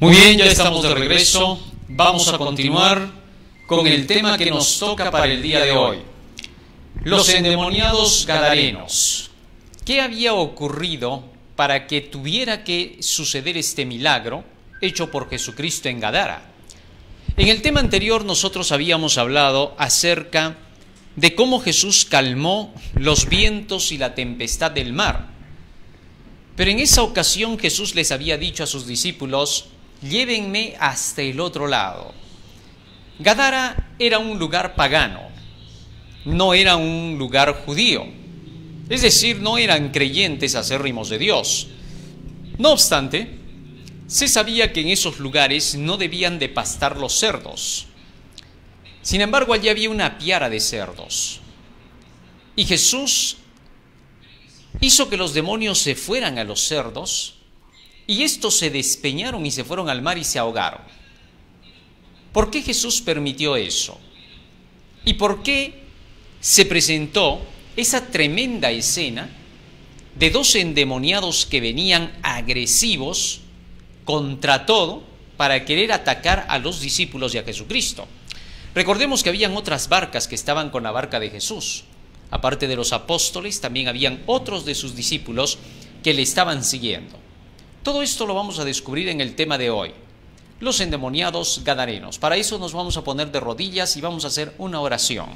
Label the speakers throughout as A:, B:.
A: Muy bien, ya estamos de regreso. Vamos a continuar con el tema que nos toca para el día de hoy. Los endemoniados gadarenos. ¿Qué había ocurrido para que tuviera que suceder este milagro hecho por Jesucristo en Gadara? En el tema anterior nosotros habíamos hablado acerca de cómo Jesús calmó los vientos y la tempestad del mar. Pero en esa ocasión Jesús les había dicho a sus discípulos: llévenme hasta el otro lado. Gadara era un lugar pagano, no era un lugar judío, es decir, no eran creyentes acérrimos de Dios. No obstante, se sabía que en esos lugares no debían de pastar los cerdos. Sin embargo, allí había una piara de cerdos. Y Jesús hizo que los demonios se fueran a los cerdos, y estos se despeñaron y se fueron al mar y se ahogaron. ¿Por qué Jesús permitió eso? ¿Y por qué se presentó esa tremenda escena de dos endemoniados que venían agresivos contra todo para querer atacar a los discípulos y a Jesucristo? Recordemos que habían otras barcas que estaban con la barca de Jesús. Aparte de los apóstoles, también habían otros de sus discípulos que le estaban siguiendo. Todo esto lo vamos a descubrir en el tema de hoy, los endemoniados gadarenos. Para eso nos vamos a poner de rodillas y vamos a hacer una oración.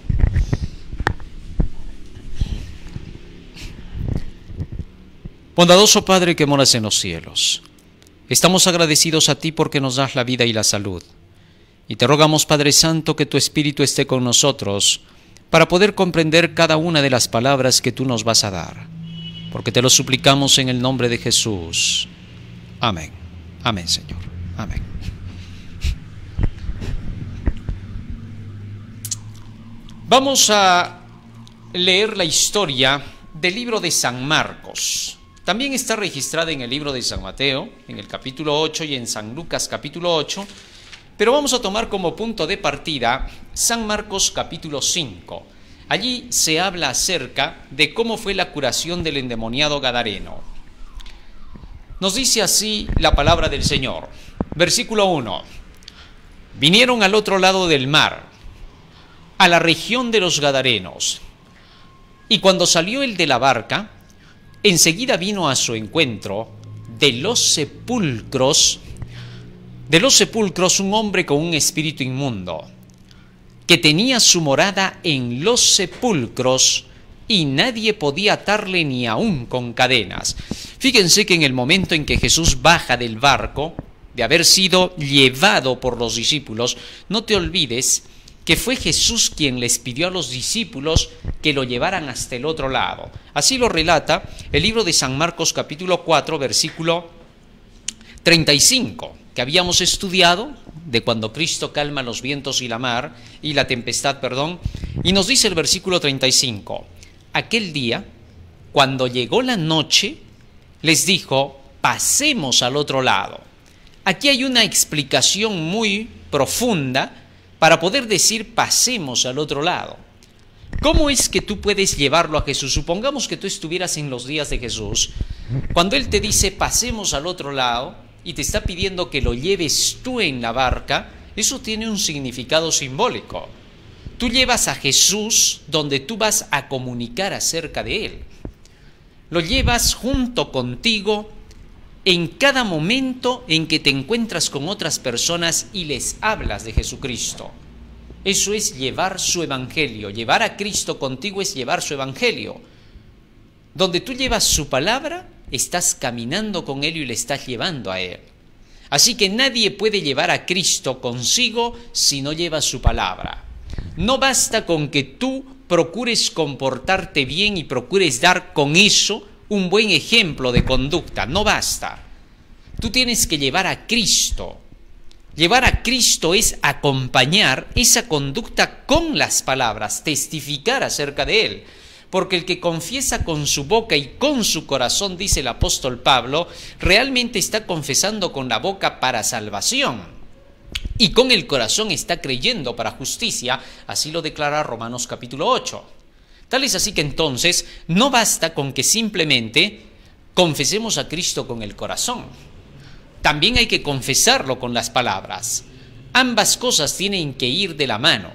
A: Bondadoso Padre que moras en los cielos, estamos agradecidos a ti porque nos das la vida y la salud. Y te rogamos, Padre Santo, que tu Espíritu esté con nosotros para poder comprender cada una de las palabras que tú nos vas a dar. Porque te lo suplicamos en el nombre de Jesús. Amén. Amén, Señor. Amén. Vamos a leer la historia del libro de San Marcos. También está registrada en el libro de San Mateo, en el capítulo 8 y en San Lucas capítulo 8. Pero vamos a tomar como punto de partida San Marcos capítulo 5. Allí se habla acerca de cómo fue la curación del endemoniado gadareno. Nos dice así la palabra del Señor. Versículo 1. Vinieron al otro lado del mar, a la región de los gadarenos. Y cuando salió el de la barca, enseguida vino a su encuentro de los sepulcros un hombre con un espíritu inmundo, que tenía su morada en los sepulcros, y nadie podía atarle ni aún con cadenas. Fíjense que en el momento en que Jesús baja del barco, de haber sido llevado por los discípulos, no te olvides que fue Jesús quien les pidió a los discípulos que lo llevaran hasta el otro lado. Así lo relata el libro de San Marcos capítulo 4, versículo 35, que habíamos estudiado, de cuando Cristo calma los vientos y la tempestad, y nos dice el versículo 35, aquel día, cuando llegó la noche, les dijo: pasemos al otro lado. Aquí hay una explicación muy profunda para poder decir pasemos al otro lado. ¿Cómo es que tú puedes llevarlo a Jesús? Supongamos que tú estuvieras en los días de Jesús, cuando Él te dice pasemos al otro lado y te está pidiendo que lo lleves tú en la barca. Eso tiene un significado simbólico. Tú llevas a Jesús donde tú vas a comunicar acerca de Él. Lo llevas junto contigo en cada momento en que te encuentras con otras personas y les hablas de Jesucristo. Eso es llevar su evangelio. Llevar a Cristo contigo es llevar su evangelio. Donde tú llevas su palabra, estás caminando con Él y le estás llevando a Él. Así que nadie puede llevar a Cristo consigo si no lleva su palabra. No basta con que tú procures comportarte bien y procures dar con eso un buen ejemplo de conducta. No basta. Tú tienes que llevar a Cristo. Llevar a Cristo es acompañar esa conducta con las palabras, testificar acerca de Él. Porque el que confiesa con su boca y con su corazón, dice el apóstol Pablo, realmente está confesando con la boca para salvación, y con el corazón está creyendo para justicia. Así lo declara Romanos capítulo 8. Tal es así que entonces no basta con que simplemente confesemos a Cristo con el corazón. también hay que confesarlo con las palabras. Ambas cosas tienen que ir de la mano.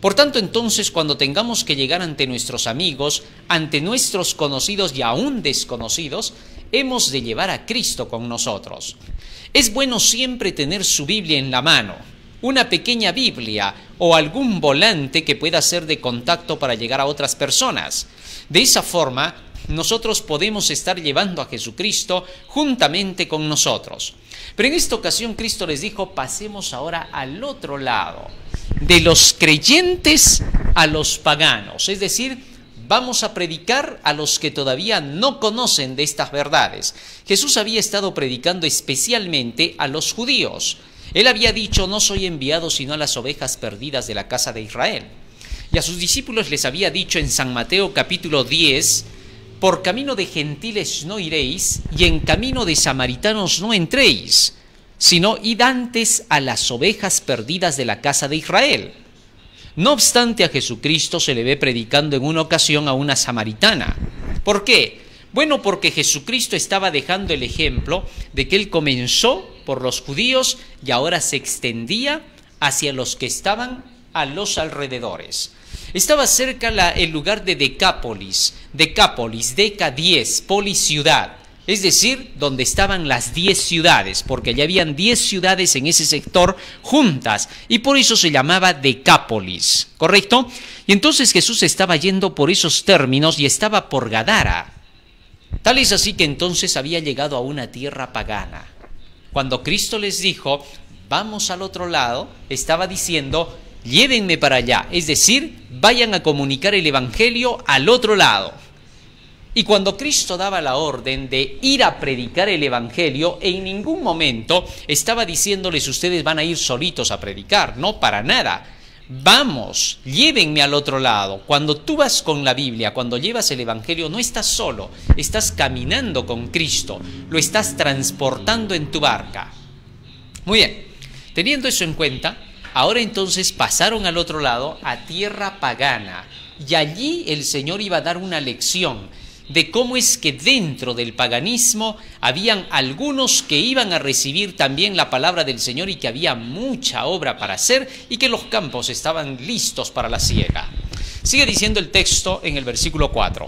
A: Por tanto, entonces, cuando tengamos que llegar ante nuestros amigos, ante nuestros conocidos y aún desconocidos, hemos de llevar a Cristo con nosotros. Es bueno siempre tener su Biblia en la mano, una pequeña Biblia o algún volante que pueda ser de contacto para llegar a otras personas. De esa forma, nosotros podemos estar llevando a Jesucristo juntamente con nosotros. Pero en esta ocasión Cristo les dijo, pasemos ahora al otro lado, de los creyentes a los paganos. Es decir, vamos a predicar a los que todavía no conocen de estas verdades. Jesús había estado predicando especialmente a los judíos. Él había dicho, no soy enviado sino a las ovejas perdidas de la casa de Israel. Y a sus discípulos les había dicho en San Mateo capítulo 10, por camino de gentiles no iréis, y en camino de samaritanos no entréis, sino id antes a las ovejas perdidas de la casa de Israel. No obstante, a Jesucristo se le ve predicando en una ocasión a una samaritana. ¿Por qué? Bueno, porque Jesucristo estaba dejando el ejemplo de que Él comenzó por los judíos y ahora se extendía hacia los que estaban a los alrededores. Estaba cerca el lugar de Decápolis, Deca 10, polis ciudad, es decir, donde estaban las 10 ciudades, porque allá habían 10 ciudades en ese sector juntas, y por eso se llamaba Decápolis, ¿correcto? Y entonces Jesús estaba yendo por esos términos y estaba por Gadara. Tal es así que entonces había llegado a una tierra pagana. Cuando Cristo les dijo, vamos al otro lado, estaba diciendo, llévenme para allá, es decir, vayan a comunicar el evangelio al otro lado. Y cuando Cristo daba la orden de ir a predicar el evangelio, en ningún momento estaba diciéndoles ustedes van a ir solitos a predicar, no, para nada. Vamos, llévenme al otro lado. Cuando tú vas con la Biblia, cuando llevas el evangelio, no estás solo, estás caminando con Cristo, lo estás transportando en tu barca. Muy bien, teniendo eso en cuenta, ahora entonces pasaron al otro lado, a tierra pagana, y allí el Señor iba a dar una lección de cómo es que dentro del paganismo habían algunos que iban a recibir también la palabra del Señor y que había mucha obra para hacer y que los campos estaban listos para la siega. Sigue diciendo el texto en el versículo 4.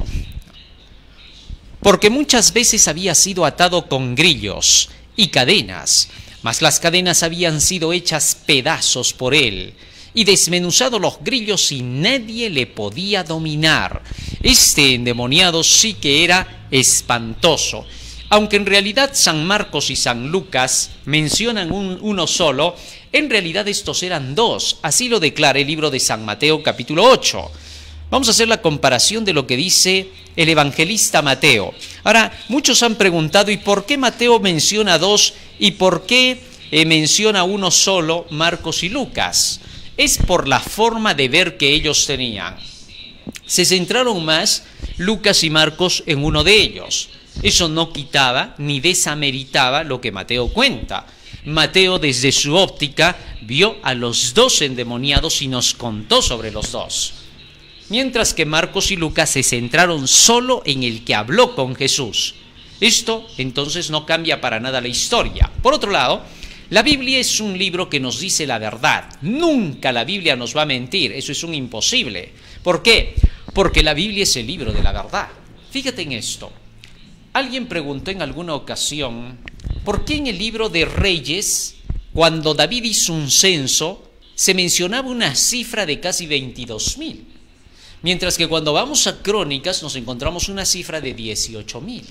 A: Porque muchas veces había sido atado con grillos y cadenas, mas las cadenas habían sido hechas pedazos por él, y desmenuzado los grillos y nadie le podía dominar. Este endemoniado sí que era espantoso. Aunque en realidad San Marcos y San Lucas mencionan uno solo, en realidad estos eran dos. Así lo declara el libro de San Mateo capítulo 8. Vamos a hacer la comparación de lo que dice el evangelista Mateo. Ahora, muchos han preguntado, ¿y por qué Mateo menciona dos y por qué menciona uno solo, Marcos y Lucas? Es por la forma de ver que ellos tenían. Se centraron más Lucas y Marcos en uno de ellos. Eso no quitaba ni desameritaba lo que Mateo cuenta. Mateo, desde su óptica, vio a los dos endemoniados y nos contó sobre los dos. Mientras que Marcos y Lucas se centraron solo en el que habló con Jesús. Esto entonces no cambia para nada la historia. Por otro lado, la Biblia es un libro que nos dice la verdad. Nunca la Biblia nos va a mentir. Eso es un imposible. ¿Por qué? Porque la Biblia es el libro de la verdad. Fíjate en esto. Alguien preguntó en alguna ocasión, ¿por qué en el libro de Reyes, cuando David hizo un censo, se mencionaba una cifra de casi 22,000? Mientras que cuando vamos a Crónicas nos encontramos una cifra de 18,000.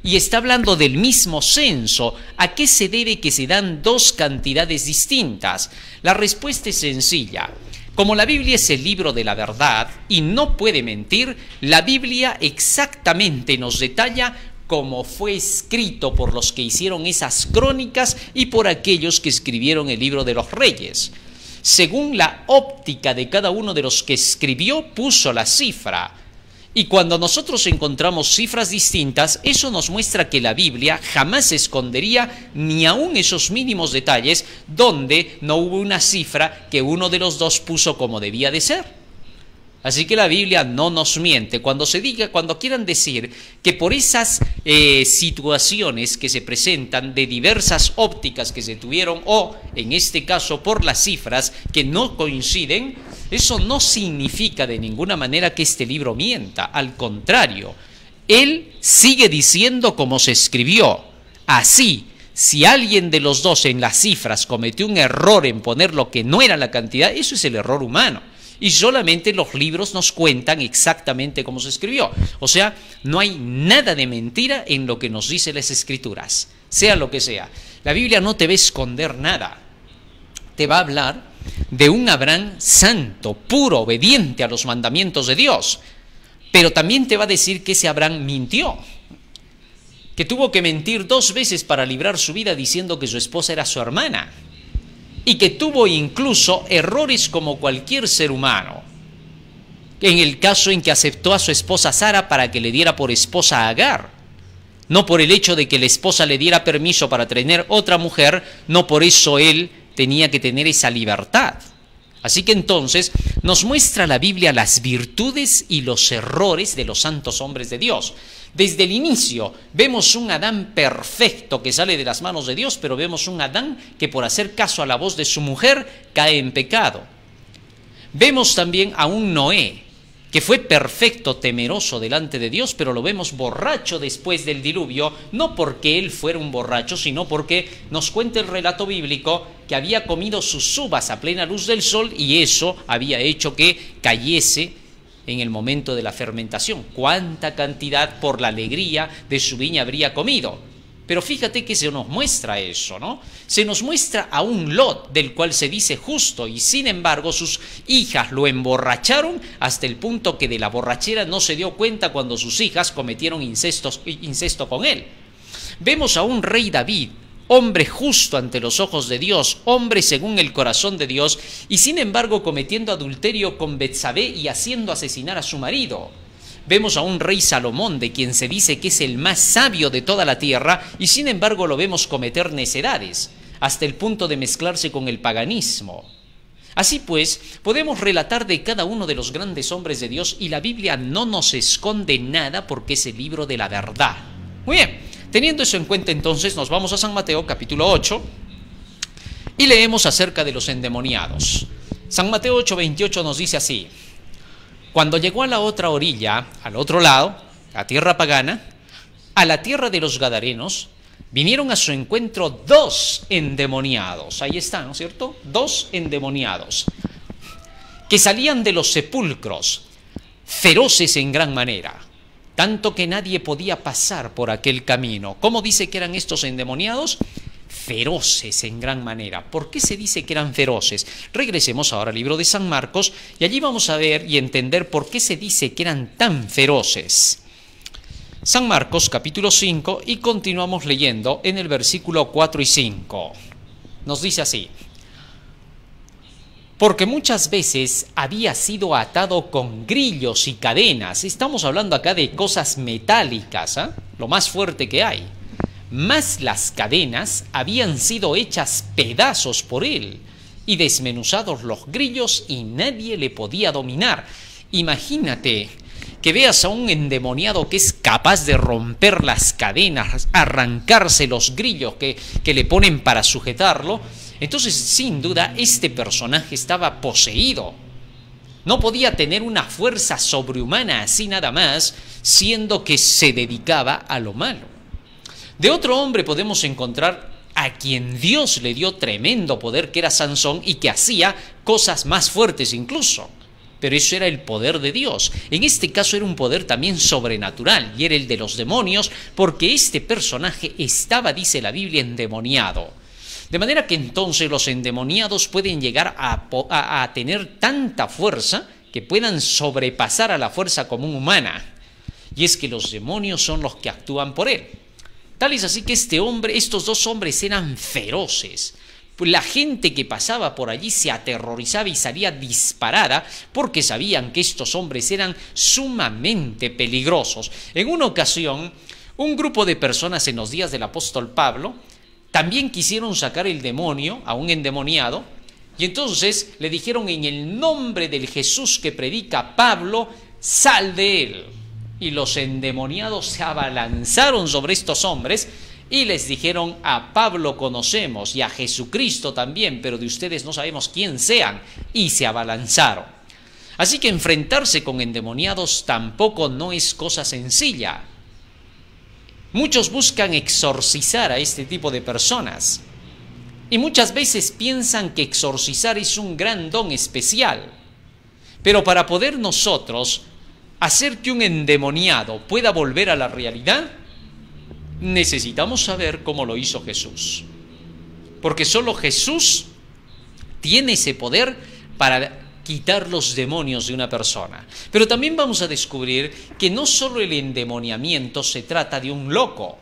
A: Y está hablando del mismo censo. ¿A qué se debe que se dan dos cantidades distintas? La respuesta es sencilla. Como la Biblia es el libro de la verdad y no puede mentir, la Biblia exactamente nos detalla cómo fue escrito por los que hicieron esas crónicas y por aquellos que escribieron el libro de los Reyes. Según la óptica de cada uno de los que escribió, puso la cifra. Y cuando nosotros encontramos cifras distintas, eso nos muestra que la Biblia jamás escondería ni aun esos mínimos detalles donde no hubo una cifra que uno de los dos puso como debía de ser. Así que la Biblia no nos miente. Cuando quieran decir que por esas situaciones que se presentan de diversas ópticas que se tuvieron, o en este caso por las cifras que no coinciden, eso no significa de ninguna manera que este libro mienta. Al contrario, él sigue diciendo como se escribió. Así, si alguien de los dos en las cifras cometió un error en poner lo que no era la cantidad, eso es el error humano. Y solamente los libros nos cuentan exactamente cómo se escribió. O sea, no hay nada de mentira en lo que nos dicen las Escrituras, sea lo que sea. La Biblia no te va a esconder nada. Te va a hablar de un Abraham santo, puro, obediente a los mandamientos de Dios. Pero también te va a decir que ese Abraham mintió, que tuvo que mentir 2 veces para librar su vida diciendo que su esposa era su hermana. Y que tuvo incluso errores como cualquier ser humano. En el caso en que aceptó a su esposa Sara para que le diera por esposa a Agar. No por el hecho de que la esposa le diera permiso para tener otra mujer, no por eso él tenía que tener esa libertad. Así que entonces nos muestra la Biblia las virtudes y los errores de los santos hombres de Dios. Desde el inicio vemos un Adán perfecto que sale de las manos de Dios, pero vemos un Adán que por hacer caso a la voz de su mujer cae en pecado. Vemos también a un Noé que fue perfecto, temeroso delante de Dios, pero lo vemos borracho después del diluvio, no porque él fuera un borracho, sino porque nos cuenta el relato bíblico que había comido sus uvas a plena luz del sol y eso había hecho que cayese en el momento de la fermentación. ¿Cuánta cantidad por la alegría de su viña habría comido? Pero fíjate que se nos muestra eso, ¿no? Se nos muestra a un Lot, del cual se dice justo, y sin embargo sus hijas lo emborracharon hasta el punto que de la borrachera no se dio cuenta cuando sus hijas cometieron incesto con él. Vemos a un rey David, hombre justo ante los ojos de Dios, hombre según el corazón de Dios, y sin embargo cometiendo adulterio con Betsabé y haciendo asesinar a su marido. Vemos a un rey Salomón, de quien se dice que es el más sabio de toda la tierra, y sin embargo lo vemos cometer necedades, hasta el punto de mezclarse con el paganismo. Así pues, podemos relatar de cada uno de los grandes hombres de Dios, y la Biblia no nos esconde nada porque es el libro de la verdad. Muy bien, teniendo eso en cuenta entonces, nos vamos a San Mateo capítulo 8, y leemos acerca de los endemoniados. San Mateo 8:28 nos dice así: cuando llegó a la otra orilla, al otro lado, a tierra pagana, a la tierra de los Gadarenos, vinieron a su encuentro 2 endemoniados. Ahí está, ¿no es cierto? 2 endemoniados, que salían de los sepulcros, feroces en gran manera, tanto que nadie podía pasar por aquel camino. ¿Cómo dice que eran estos endemoniados? Feroces en gran manera. ¿Por qué se dice que eran feroces? Regresemos ahora al libro de San Marcos y allí vamos a ver y entender por qué se dice que eran tan feroces. San Marcos capítulo 5 y continuamos leyendo en el versículo 4 y 5. Nos dice así: porque muchas veces había sido atado con grillos y cadenas. Estamos hablando acá de cosas metálicas, ¿eh? Lo más fuerte que hay. Mas las cadenas habían sido hechas pedazos por él y desmenuzados los grillos y nadie le podía dominar. Imagínate que veas a un endemoniado que es capaz de romper las cadenas, arrancarse los grillos que le ponen para sujetarlo. Entonces, sin duda, este personaje estaba poseído. No podía tener una fuerza sobrehumana así nada más, siendo que se dedicaba a lo malo. De otro hombre podemos encontrar a quien Dios le dio tremendo poder, que era Sansón, y que hacía cosas más fuertes incluso. Pero eso era el poder de Dios. En este caso era un poder también sobrenatural, y era el de los demonios, porque este personaje estaba, dice la Biblia, endemoniado. De manera que entonces los endemoniados pueden llegar a tener tanta fuerza que puedan sobrepasar a la fuerza común humana. Y es que los demonios son los que actúan por él. Tal es así que estos 2 hombres eran feroces. La gente que pasaba por allí se aterrorizaba y salía disparada porque sabían que estos hombres eran sumamente peligrosos. En una ocasión, un grupo de personas en los días del apóstol Pablo también quisieron sacar el demonio a un endemoniado, Y entonces le dijeron: en el nombre del Jesús que predica Pablo, sal de él. Y los endemoniados se abalanzaron sobre estos hombres y les dijeron: a Pablo conocemos y a Jesucristo también, pero de ustedes no sabemos quién sean. Y se abalanzaron. Así que enfrentarse con endemoniados tampoco no es cosa sencilla. Muchos buscan exorcizar a este tipo de personas. Y muchas veces piensan que exorcizar es un gran don especial. Pero para poder nosotros hacer que un endemoniado pueda volver a la realidad, necesitamos saber cómo lo hizo Jesús. Porque solo Jesús tiene ese poder para quitar los demonios de una persona. Pero también vamos a descubrir que no solo el endemoniamiento se trata de un loco,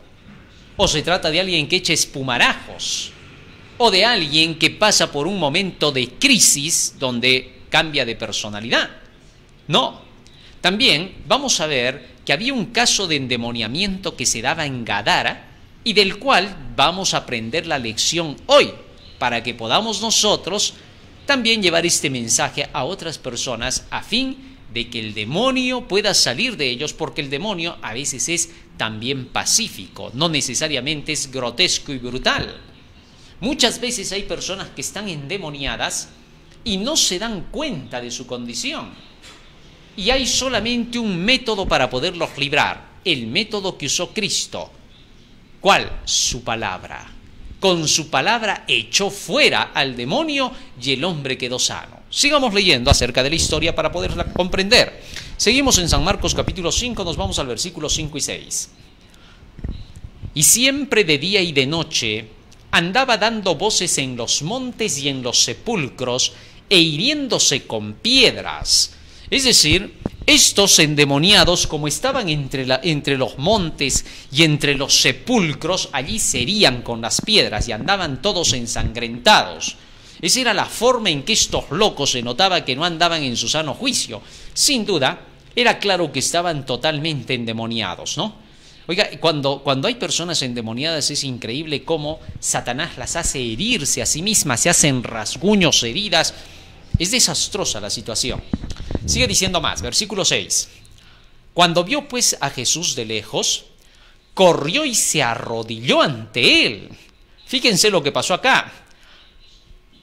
A: o se trata de alguien que echa espumarajos, o de alguien que pasa por un momento de crisis donde cambia de personalidad. No, también vamos a ver que había un caso de endemoniamiento que se daba en Gadara y del cual vamos a aprender la lección hoy, para que podamos nosotros también llevar este mensaje a otras personas a fin de que el demonio pueda salir de ellos, porque el demonio a veces es también pacífico, no necesariamente es grotesco y brutal. Muchas veces hay personas que están endemoniadas y no se dan cuenta de su condición. Y hay solamente un método para poderlos librar, el método que usó Cristo. ¿Cuál? Su palabra. Con su palabra echó fuera al demonio y el hombre quedó sano. Sigamos leyendo acerca de la historia para poderla comprender. Seguimos en San Marcos capítulo 5, nos vamos al versículo 5 y 6. Y siempre de día y de noche andaba dando voces en los montes y en los sepulcros e hiriéndose con piedras. Es decir, estos endemoniados, como estaban entre los montes y entre los sepulcros, allí se herían con las piedras y andaban todos ensangrentados. Esa era la forma en que estos locos se notaba que no andaban en su sano juicio. Sin duda, era claro que estaban totalmente endemoniados, ¿no? Oiga, cuando hay personas endemoniadas es increíble cómo Satanás las hace herirse a sí mismas, se hacen rasguños, heridas. Es desastrosa la situación. Sigue diciendo más, versículo 6. Cuando vio pues a Jesús de lejos, corrió y se arrodilló ante él. Fíjense lo que pasó acá.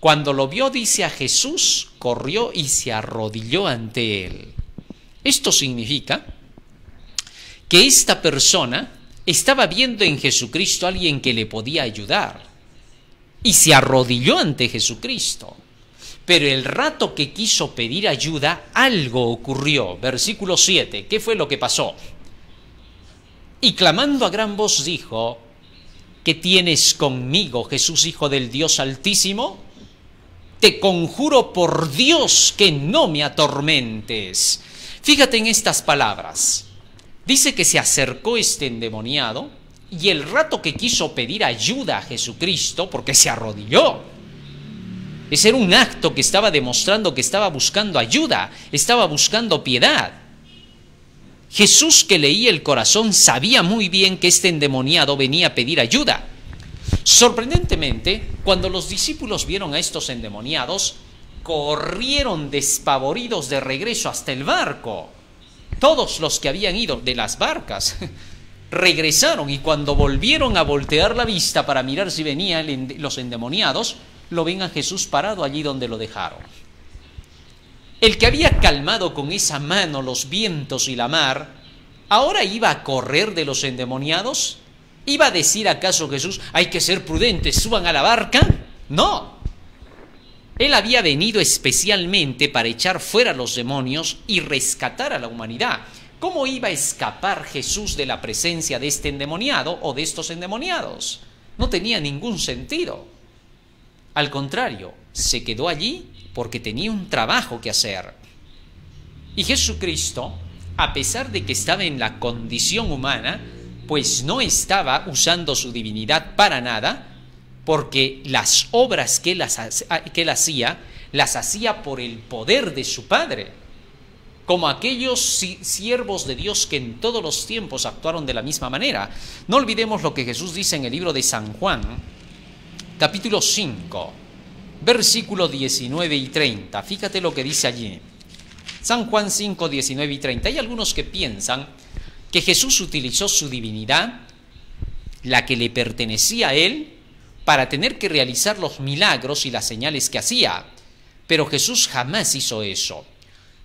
A: Cuando lo vio, dice, a Jesús, corrió y se arrodilló ante él. Esto significa que esta persona estaba viendo en Jesucristo a alguien que le podía ayudar y se arrodilló ante Jesucristo. Pero el rato que quiso pedir ayuda, algo ocurrió. Versículo 7, ¿qué fue lo que pasó? Y clamando a gran voz dijo: ¿qué tienes conmigo, Jesús, Hijo del Dios Altísimo? Te conjuro por Dios que no me atormentes. Fíjate en estas palabras. Dice que se acercó este endemoniado y el rato que quiso pedir ayuda a Jesucristo, porque se arrodilló. Ese era un acto que estaba demostrando que estaba buscando ayuda, estaba buscando piedad. Jesús, que leía el corazón, sabía muy bien que este endemoniado venía a pedir ayuda. Sorprendentemente, cuando los discípulos vieron a estos endemoniados, corrieron despavoridos de regreso hasta el barco. Todos los que habían ido de las barcas regresaron, y cuando volvieron a voltear la vista para mirar si venían los endemoniados, lo ven a Jesús parado allí donde lo dejaron. El que había calmado con esa mano los vientos y la mar, ¿ahora iba a correr de los endemoniados? ¿Iba a decir acaso Jesús: hay que ser prudentes, suban a la barca? No. Él había venido especialmente para echar fuera los demonios y rescatar a la humanidad. ¿Cómo iba a escapar Jesús de la presencia de este endemoniado o de estos endemoniados? No tenía ningún sentido. Al contrario, se quedó allí porque tenía un trabajo que hacer. Y Jesucristo, a pesar de que estaba en la condición humana, pues no estaba usando su divinidad para nada, porque las obras que él hacía, las hacía por el poder de su Padre, como aquellos siervos de Dios que en todos los tiempos actuaron de la misma manera. No olvidemos lo que Jesús dice en el libro de San Juan, capítulo 5, versículo 19 y 30. Fíjate lo que dice allí. San Juan 5, 19 y 30. Hay algunos que piensan que Jesús utilizó su divinidad, la que le pertenecía a él, para tener que realizar los milagros y las señales que hacía. Pero Jesús jamás hizo eso.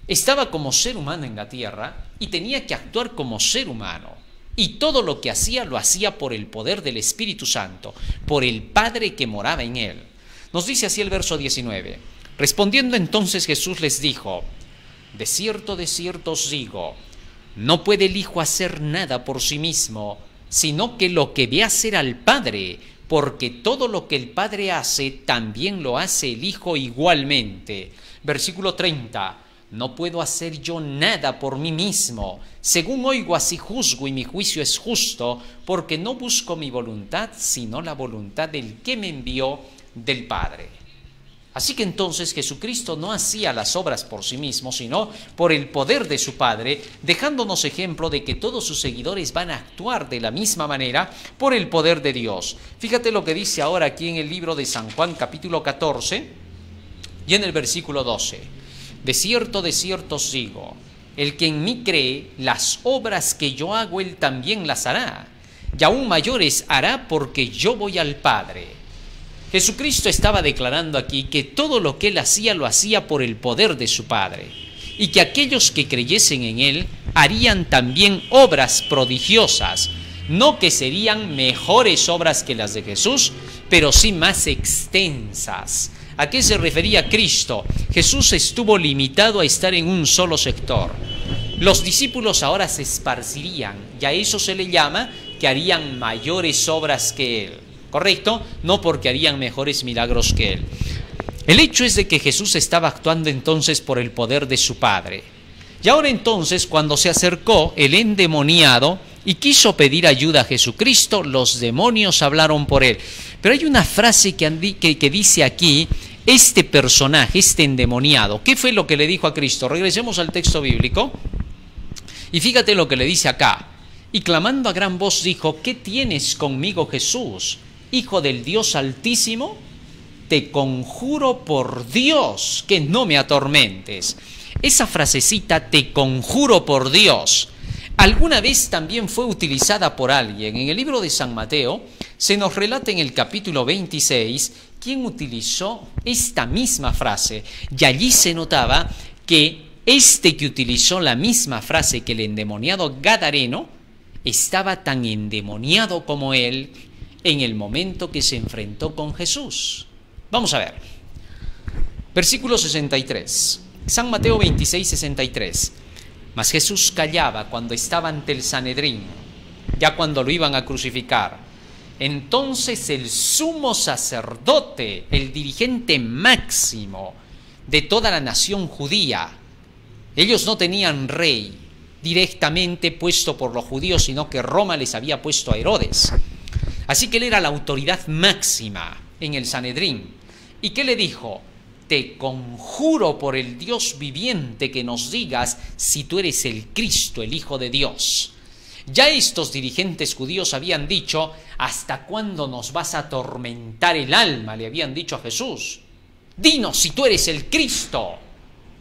A: Estaba como ser humano en la tierra y tenía que actuar como ser humano. Y todo lo que hacía lo hacía por el poder del Espíritu Santo, por el Padre que moraba en él. Nos dice así el verso 19. Respondiendo entonces Jesús les dijo: de cierto os digo, no puede el Hijo hacer nada por sí mismo, sino que lo que ve hacer al Padre, porque todo lo que el Padre hace, también lo hace el Hijo igualmente. Versículo 30. No puedo hacer yo nada por mí mismo. Según oigo, así juzgo, y mi juicio es justo, porque no busco mi voluntad, sino la voluntad del que me envió, del Padre. Así que entonces Jesucristo no hacía las obras por sí mismo, sino por el poder de su Padre, dejándonos ejemplo de que todos sus seguidores van a actuar de la misma manera por el poder de Dios. Fíjate lo que dice ahora aquí en el libro de San Juan, capítulo 14, y en el versículo 12. De cierto os digo, el que en mí cree, las obras que yo hago, él también las hará, y aún mayores hará, porque yo voy al Padre. Jesucristo estaba declarando aquí que todo lo que él hacía lo hacía por el poder de su Padre, y que aquellos que creyesen en él harían también obras prodigiosas, no que serían mejores obras que las de Jesús, pero sí más extensas. ¿A qué se refería Cristo? Jesús estuvo limitado a estar en un solo sector. Los discípulos ahora se esparcirían, y a eso se le llama que harían mayores obras que él. ¿Correcto? No porque harían mejores milagros que él. El hecho es de que Jesús estaba actuando entonces por el poder de su Padre. Y ahora entonces, cuando se acercó el endemoniado y quiso pedir ayuda a Jesucristo, los demonios hablaron por él. Pero hay una frase que dice aquí, este personaje, este endemoniado, ¿qué fue lo que le dijo a Cristo? Regresemos al texto bíblico y fíjate lo que le dice acá. Y clamando a gran voz dijo: ¿qué tienes conmigo, Jesús, Hijo del Dios Altísimo? Te conjuro por Dios que no me atormentes. Esa frasecita, te conjuro por Dios, alguna vez también fue utilizada por alguien. En el libro de San Mateo se nos relata en el capítulo 26 quién utilizó esta misma frase, y allí se notaba que este que utilizó la misma frase que el endemoniado gadareno estaba tan endemoniado como él en el momento que se enfrentó con Jesús. Vamos a ver. Versículo 63. San Mateo 26, 63. Mas Jesús callaba cuando estaba ante el Sanedrín, ya cuando lo iban a crucificar. Entonces el sumo sacerdote, el dirigente máximo de toda la nación judía, ellos no tenían rey directamente puesto por los judíos, sino que Roma les había puesto a Herodes. Así que él era la autoridad máxima en el Sanedrín. ¿Y qué le dijo? Te conjuro por el Dios viviente que nos digas si tú eres el Cristo, el Hijo de Dios. Ya estos dirigentes judíos habían dicho: ¿hasta cuándo nos vas a atormentar el alma? Le habían dicho a Jesús. Dinos si tú eres el Cristo.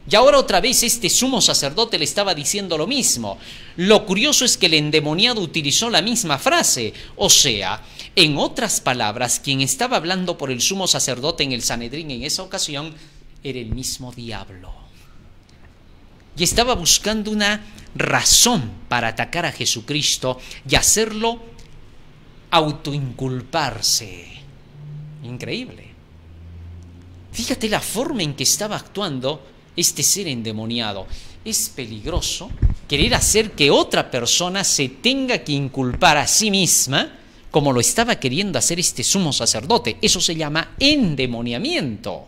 A: Y ahora otra vez este sumo sacerdote le estaba diciendo lo mismo. Lo curioso es que el endemoniado utilizó la misma frase. O sea, en otras palabras, quien estaba hablando por el sumo sacerdote en el Sanedrín en esa ocasión era el mismo diablo. Y estaba buscando una razón para atacar a Jesucristo y hacerlo autoinculparse. Increíble. Fíjate la forma en que estaba actuando este ser endemoniado. Es peligroso querer hacer que otra persona se tenga que inculpar a sí misma, como lo estaba queriendo hacer este sumo sacerdote. Eso se llama endemoniamiento.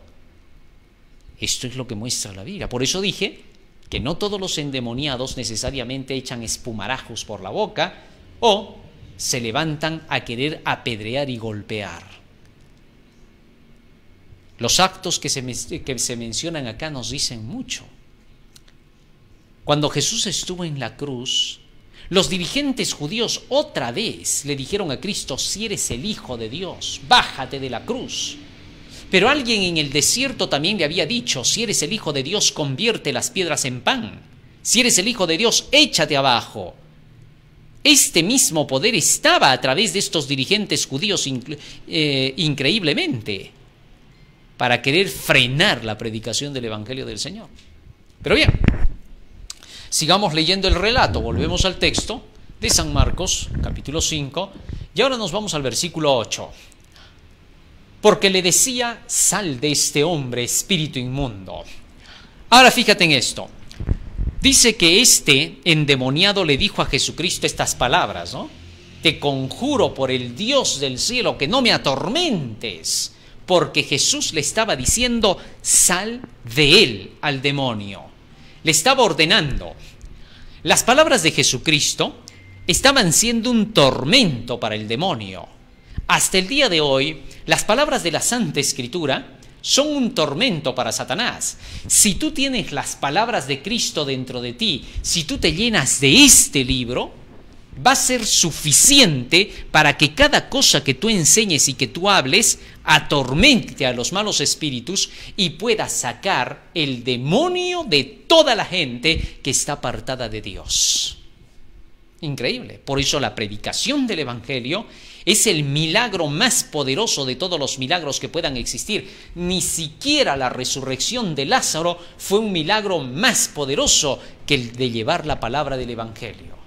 A: Esto es lo que muestra la Biblia. Por eso dije que no todos los endemoniados necesariamente echan espumarajos por la boca o se levantan a querer apedrear y golpear. Los actos que se mencionan acá nos dicen mucho. Cuando Jesús estuvo en la cruz, los dirigentes judíos otra vez le dijeron a Cristo: si eres el Hijo de Dios, bájate de la cruz. Pero alguien en el desierto también le había dicho, si eres el Hijo de Dios, convierte las piedras en pan. Si eres el Hijo de Dios, échate abajo. Este mismo poder estaba a través de estos dirigentes judíos increíblemente para querer frenar la predicación del Evangelio del Señor. Pero bien, sigamos leyendo el relato, volvemos al texto de San Marcos, capítulo 5, y ahora nos vamos al versículo 8. Porque le decía, sal de este hombre, espíritu inmundo. Ahora fíjate en esto. Dice que este endemoniado le dijo a Jesucristo estas palabras, ¿no? Te conjuro por el Dios del cielo que no me atormentes, porque Jesús le estaba diciendo, sal de él al demonio. Le estaba ordenando. Las palabras de Jesucristo estaban siendo un tormento para el demonio. Hasta el día de hoy, las palabras de la Santa Escritura son un tormento para Satanás. Si tú tienes las palabras de Cristo dentro de ti, si tú te llenas de este libro, va a ser suficiente para que cada cosa que tú enseñes y que tú hables atormente a los malos espíritus y puedas sacar el demonio de toda la gente que está apartada de Dios. Increíble. Por eso la predicación del Evangelio es el milagro más poderoso de todos los milagros que puedan existir. Ni siquiera la resurrección de Lázaro fue un milagro más poderoso que el de llevar la palabra del Evangelio.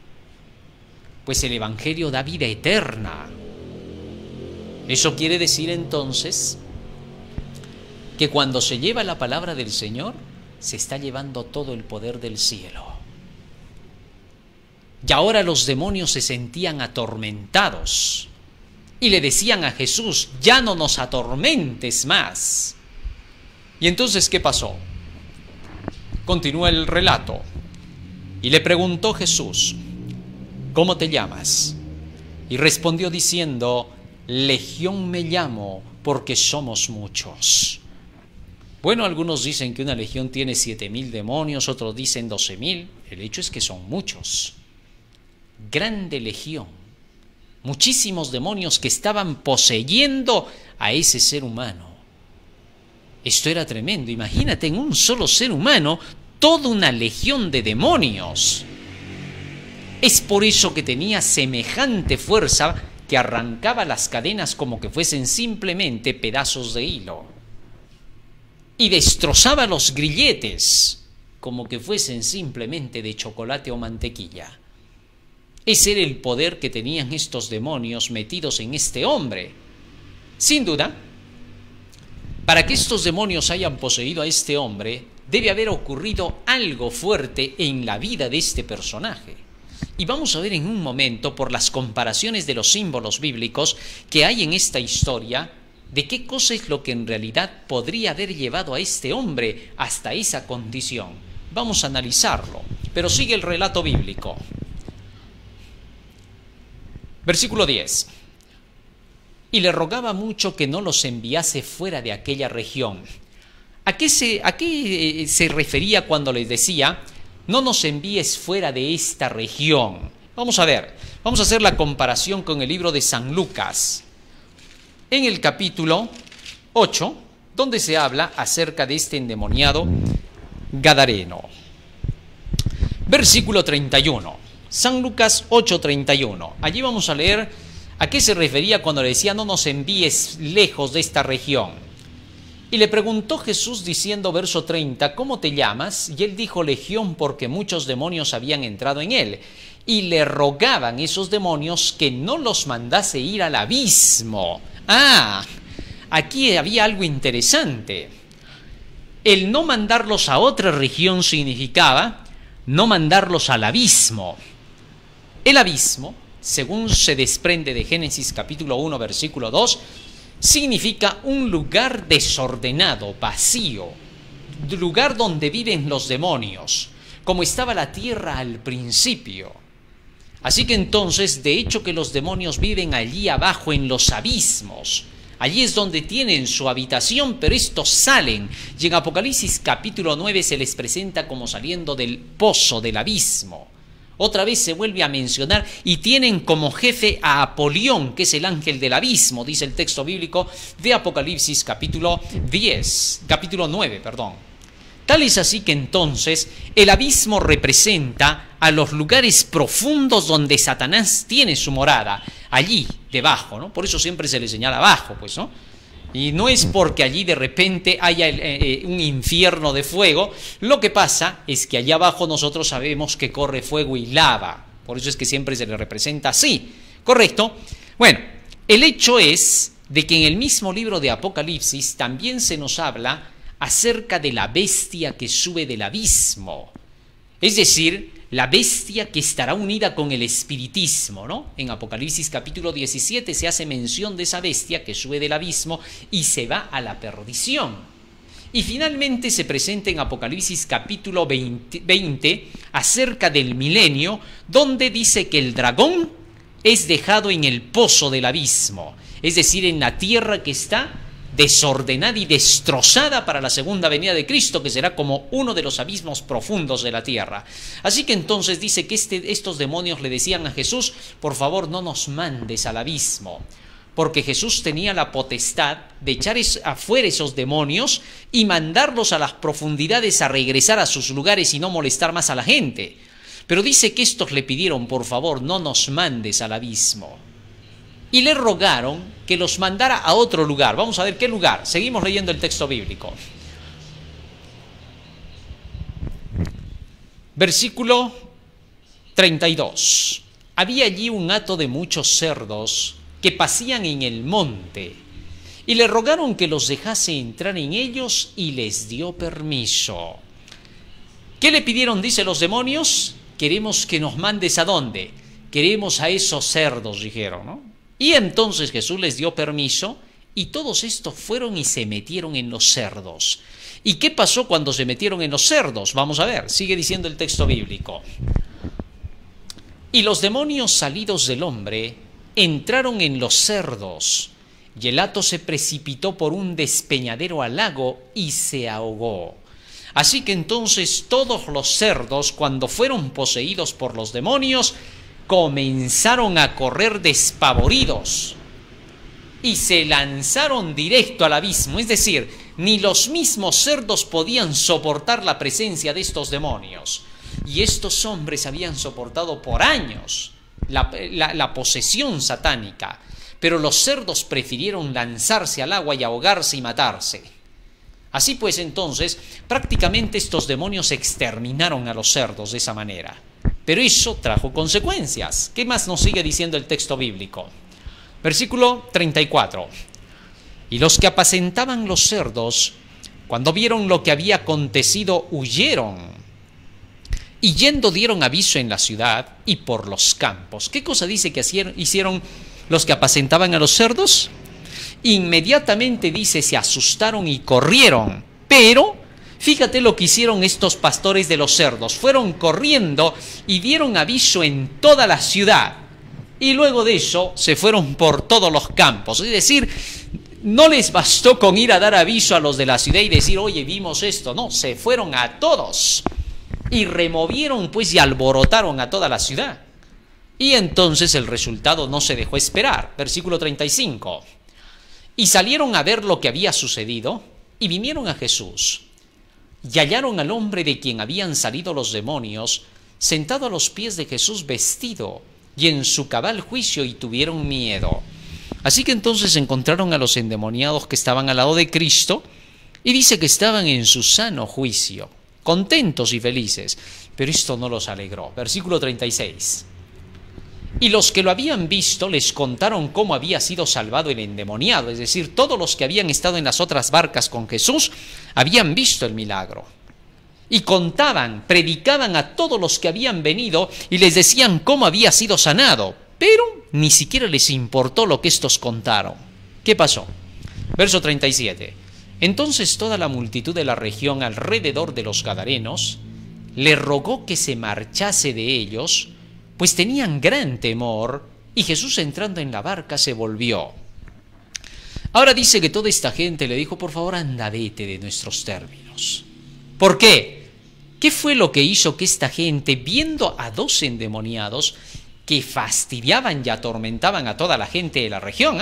A: Pues el Evangelio da vida eterna. Eso quiere decir entonces que cuando se lleva la palabra del Señor, se está llevando todo el poder del cielo. Y ahora los demonios se sentían atormentados y le decían a Jesús, ya no nos atormentes más. Y entonces, ¿qué pasó? Continúa el relato. Y le preguntó Jesús, ¿cómo te llamas? Y respondió diciendo, Legión me llamo, porque somos muchos. Bueno, algunos dicen que una legión tiene 7.000 demonios, otros dicen 12.000. El hecho es que son muchos. Grande legión, muchísimos demonios que estaban poseyendo a ese ser humano. Esto era tremendo. Imagínate, en un solo ser humano, toda una legión de demonios. Es por eso que tenía semejante fuerza que arrancaba las cadenas como que fuesen simplemente pedazos de hilo y destrozaba los grilletes como que fuesen simplemente de chocolate o mantequilla. Ese era el poder que tenían estos demonios metidos en este hombre. Sin duda, para que estos demonios hayan poseído a este hombre, debe haber ocurrido algo fuerte en la vida de este personaje. Y vamos a ver en un momento, por las comparaciones de los símbolos bíblicos que hay en esta historia, de qué cosa es lo que en realidad podría haber llevado a este hombre hasta esa condición. Vamos a analizarlo, pero sigue el relato bíblico. Versículo 10. Y le rogaba mucho que no los enviase fuera de aquella región. ¿A qué se refería cuando les decía, no nos envíes fuera de esta región? Vamos a ver, vamos a hacer la comparación con el libro de San Lucas, en el capítulo 8, donde se habla acerca de este endemoniado gadareno. Versículo 31. San Lucas 8:31. Allí vamos a leer a qué se refería cuando le decía no nos envíes lejos de esta región. Y le preguntó Jesús diciendo, verso 30, ¿cómo te llamas? Y él dijo, Legión, porque muchos demonios habían entrado en él. Y le rogaban esos demonios que no los mandase ir al abismo. Aquí había algo interesante. El no mandarlos a otra región significaba no mandarlos al abismo. El abismo, según se desprende de Génesis capítulo 1, versículo 2, significa un lugar desordenado, vacío, lugar donde viven los demonios, como estaba la tierra al principio. Así que entonces, de hecho que los demonios viven allí abajo en los abismos. Allí es donde tienen su habitación, pero estos salen. Y en Apocalipsis capítulo 9 se les presenta como saliendo del pozo, del abismo. Otra vez se vuelve a mencionar y tienen como jefe a Apolión, que es el ángel del abismo, dice el texto bíblico de Apocalipsis capítulo 9, perdón. Tal es así que entonces el abismo representa a los lugares profundos donde Satanás tiene su morada, allí debajo, ¿no? Por eso siempre se le señala abajo, pues, ¿no? Y no es porque allí de repente haya un infierno de fuego. Lo que pasa es que allá abajo nosotros sabemos que corre fuego y lava. Por eso es que siempre se le representa así. ¿Correcto? Bueno, el hecho es de que en el mismo libro de Apocalipsis también se nos habla acerca de la bestia que sube del abismo. Es decir, la bestia que estará unida con el espiritismo, ¿no? En Apocalipsis capítulo 17 se hace mención de esa bestia que sube del abismo y se va a la perdición. Y finalmente se presenta en Apocalipsis capítulo 20 acerca del milenio, donde dice que el dragón es dejado en el pozo del abismo, es decir, en la tierra que está desordenada y destrozada para la segunda venida de Cristo, que será como uno de los abismos profundos de la tierra. Así que entonces dice que estos demonios le decían a Jesús: por favor, no nos mandes al abismo, porque Jesús tenía la potestad de echar afuera esos demonios y mandarlos a las profundidades a regresar a sus lugares y no molestar más a la gente. Pero dice que estos le pidieron: por favor, no nos mandes al abismo. Y le rogaron que los mandara a otro lugar. Vamos a ver qué lugar. Seguimos leyendo el texto bíblico. Versículo 32. Había allí un hato de muchos cerdos que pasían en el monte, y le rogaron que los dejase entrar en ellos, y les dio permiso. ¿Qué le pidieron, dice los demonios? Queremos que nos mandes ¿a dónde? Queremos a esos cerdos, dijeron, ¿no? Y entonces Jesús les dio permiso y todos estos fueron y se metieron en los cerdos. ¿Y qué pasó cuando se metieron en los cerdos? Vamos a ver, sigue diciendo el texto bíblico. Y los demonios salidos del hombre entraron en los cerdos, y el hato se precipitó por un despeñadero al lago y se ahogó. Así que entonces todos los cerdos, cuando fueron poseídos por los demonios, comenzaron a correr despavoridos y se lanzaron directo al abismo. Es decir, ni los mismos cerdos podían soportar la presencia de estos demonios. Y estos hombres habían soportado por años la posesión satánica, pero los cerdos prefirieron lanzarse al agua y ahogarse y matarse. Así pues, entonces, prácticamente estos demonios exterminaron a los cerdos de esa manera. Pero eso trajo consecuencias. ¿Qué más nos sigue diciendo el texto bíblico? Versículo 34. Y los que apacentaban los cerdos, cuando vieron lo que había acontecido, huyeron, y yendo dieron aviso en la ciudad y por los campos. ¿Qué cosa dice que hicieron los que apacentaban a los cerdos? Inmediatamente dice, se asustaron y corrieron, pero fíjate lo que hicieron estos pastores de los cerdos. Fueron corriendo y dieron aviso en toda la ciudad. Y luego de eso se fueron por todos los campos. Es decir, no les bastó con ir a dar aviso a los de la ciudad y decir, oye, vimos esto. No, se fueron a todos. Y removieron pues y alborotaron a toda la ciudad. Y entonces el resultado no se dejó esperar. Versículo 35. Y salieron a ver lo que había sucedido y vinieron a Jesús. Y hallaron al hombre de quien habían salido los demonios, sentado a los pies de Jesús, vestido y en su cabal juicio, y tuvieron miedo. Así que entonces encontraron a los endemoniados que estaban al lado de Cristo, y dice que estaban en su sano juicio, contentos y felices. Pero esto no los alegró. Versículo 36. Y los que lo habían visto les contaron cómo había sido salvado el endemoniado. Es decir, todos los que habían estado en las otras barcas con Jesús habían visto el milagro. Y contaban, predicaban a todos los que habían venido y les decían cómo había sido sanado. Pero ni siquiera les importó lo que estos contaron. ¿Qué pasó? Verso 37. Entonces toda la multitud de la región alrededor de los Gadarenos le rogó que se marchase de ellos, pues tenían gran temor, y Jesús, entrando en la barca, se volvió. Ahora dice que toda esta gente le dijo, por favor, anda, vete de nuestros términos. ¿Por qué? ¿Qué fue lo que hizo que esta gente, viendo a 2 endemoniados que fastidiaban y atormentaban a toda la gente de la región,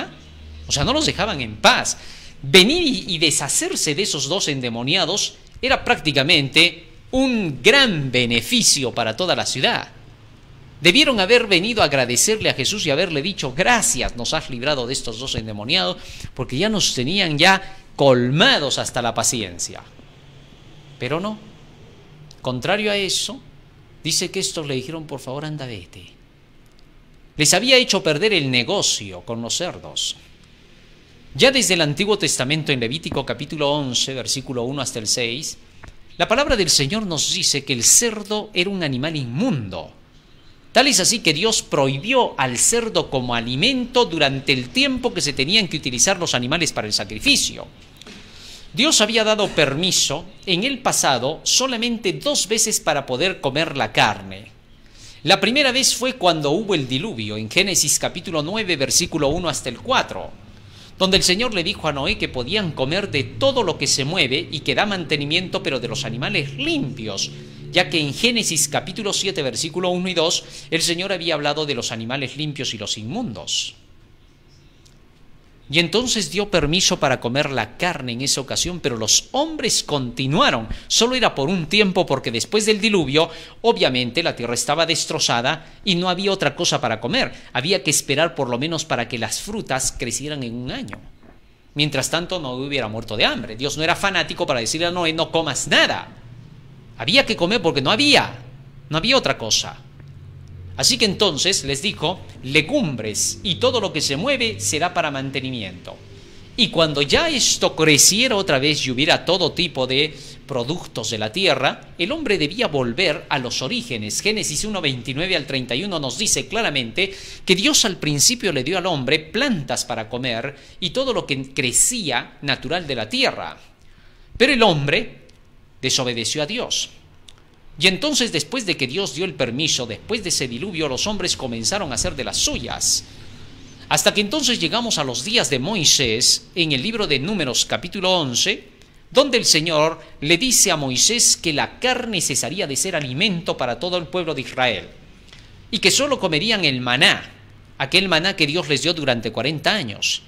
A: o sea, no los dejaban en paz, venir y deshacerse de esos 2 endemoniados era prácticamente un gran beneficio para toda la ciudad? Debieron haber venido a agradecerle a Jesús y haberle dicho: gracias, nos has librado de estos 2 endemoniados, porque ya nos tenían ya colmados hasta la paciencia. Pero no, contrario a eso, dice que estos le dijeron: por favor, anda, vete. Les había hecho perder el negocio con los cerdos. Ya desde el Antiguo Testamento, en Levítico capítulo 11, versículo 1 hasta el 6, la palabra del Señor nos dice que el cerdo era un animal inmundo. Tal es así que Dios prohibió al cerdo como alimento durante el tiempo que se tenían que utilizar los animales para el sacrificio. Dios había dado permiso en el pasado solamente 2 veces para poder comer la carne. La primera vez fue cuando hubo el diluvio, en Génesis capítulo 9, versículo 1 hasta el 4, donde el Señor le dijo a Noé que podían comer de todo lo que se mueve y que da mantenimiento, pero de los animales limpios, ya que en Génesis capítulo 7, versículo 1 y 2, el Señor había hablado de los animales limpios y los inmundos. Y entonces dio permiso para comer la carne en esa ocasión, pero los hombres continuaron. Solo era por un tiempo, porque después del diluvio, obviamente la tierra estaba destrozada y no había otra cosa para comer. Había que esperar por lo menos para que las frutas crecieran en un año. Mientras tanto, no hubiera muerto de hambre. Dios no era fanático para decirle a Noé: no comas nada. Había que comer porque no había otra cosa. Así que entonces les dijo: legumbres y todo lo que se mueve será para mantenimiento. Y cuando ya esto creciera otra vez y hubiera todo tipo de productos de la tierra, el hombre debía volver a los orígenes. Génesis 1, 29 al 31 nos dice claramente que Dios al principio le dio al hombre plantas para comer y todo lo que crecía natural de la tierra. Pero el hombre desobedeció a Dios. Y entonces, después de que Dios dio el permiso, después de ese diluvio, los hombres comenzaron a hacer de las suyas. Hasta que entonces llegamos a los días de Moisés, en el libro de Números capítulo 11, donde el Señor le dice a Moisés que la carne cesaría de ser alimento para todo el pueblo de Israel y que solo comerían el maná, aquel maná que Dios les dio durante 40 años,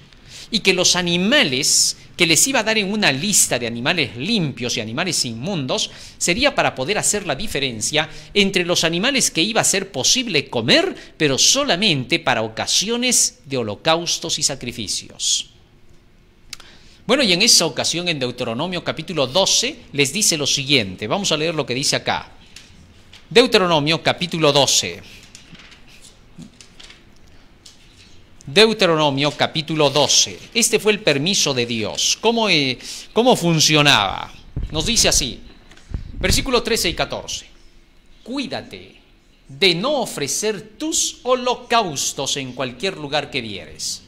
A: y que los animales que les iba a dar en una lista de animales limpios y animales inmundos sería para poder hacer la diferencia entre los animales que iba a ser posible comer, pero solamente para ocasiones de holocaustos y sacrificios. Bueno, y en esa ocasión, en Deuteronomio capítulo 12, les dice lo siguiente. Vamos a leer lo que dice acá. Deuteronomio capítulo 12. Deuteronomio capítulo 12. Este fue el permiso de Dios. ¿Cómo funcionaba? Nos dice así, versículos 13 y 14. Cuídate de no ofrecer tus holocaustos en cualquier lugar que vieres.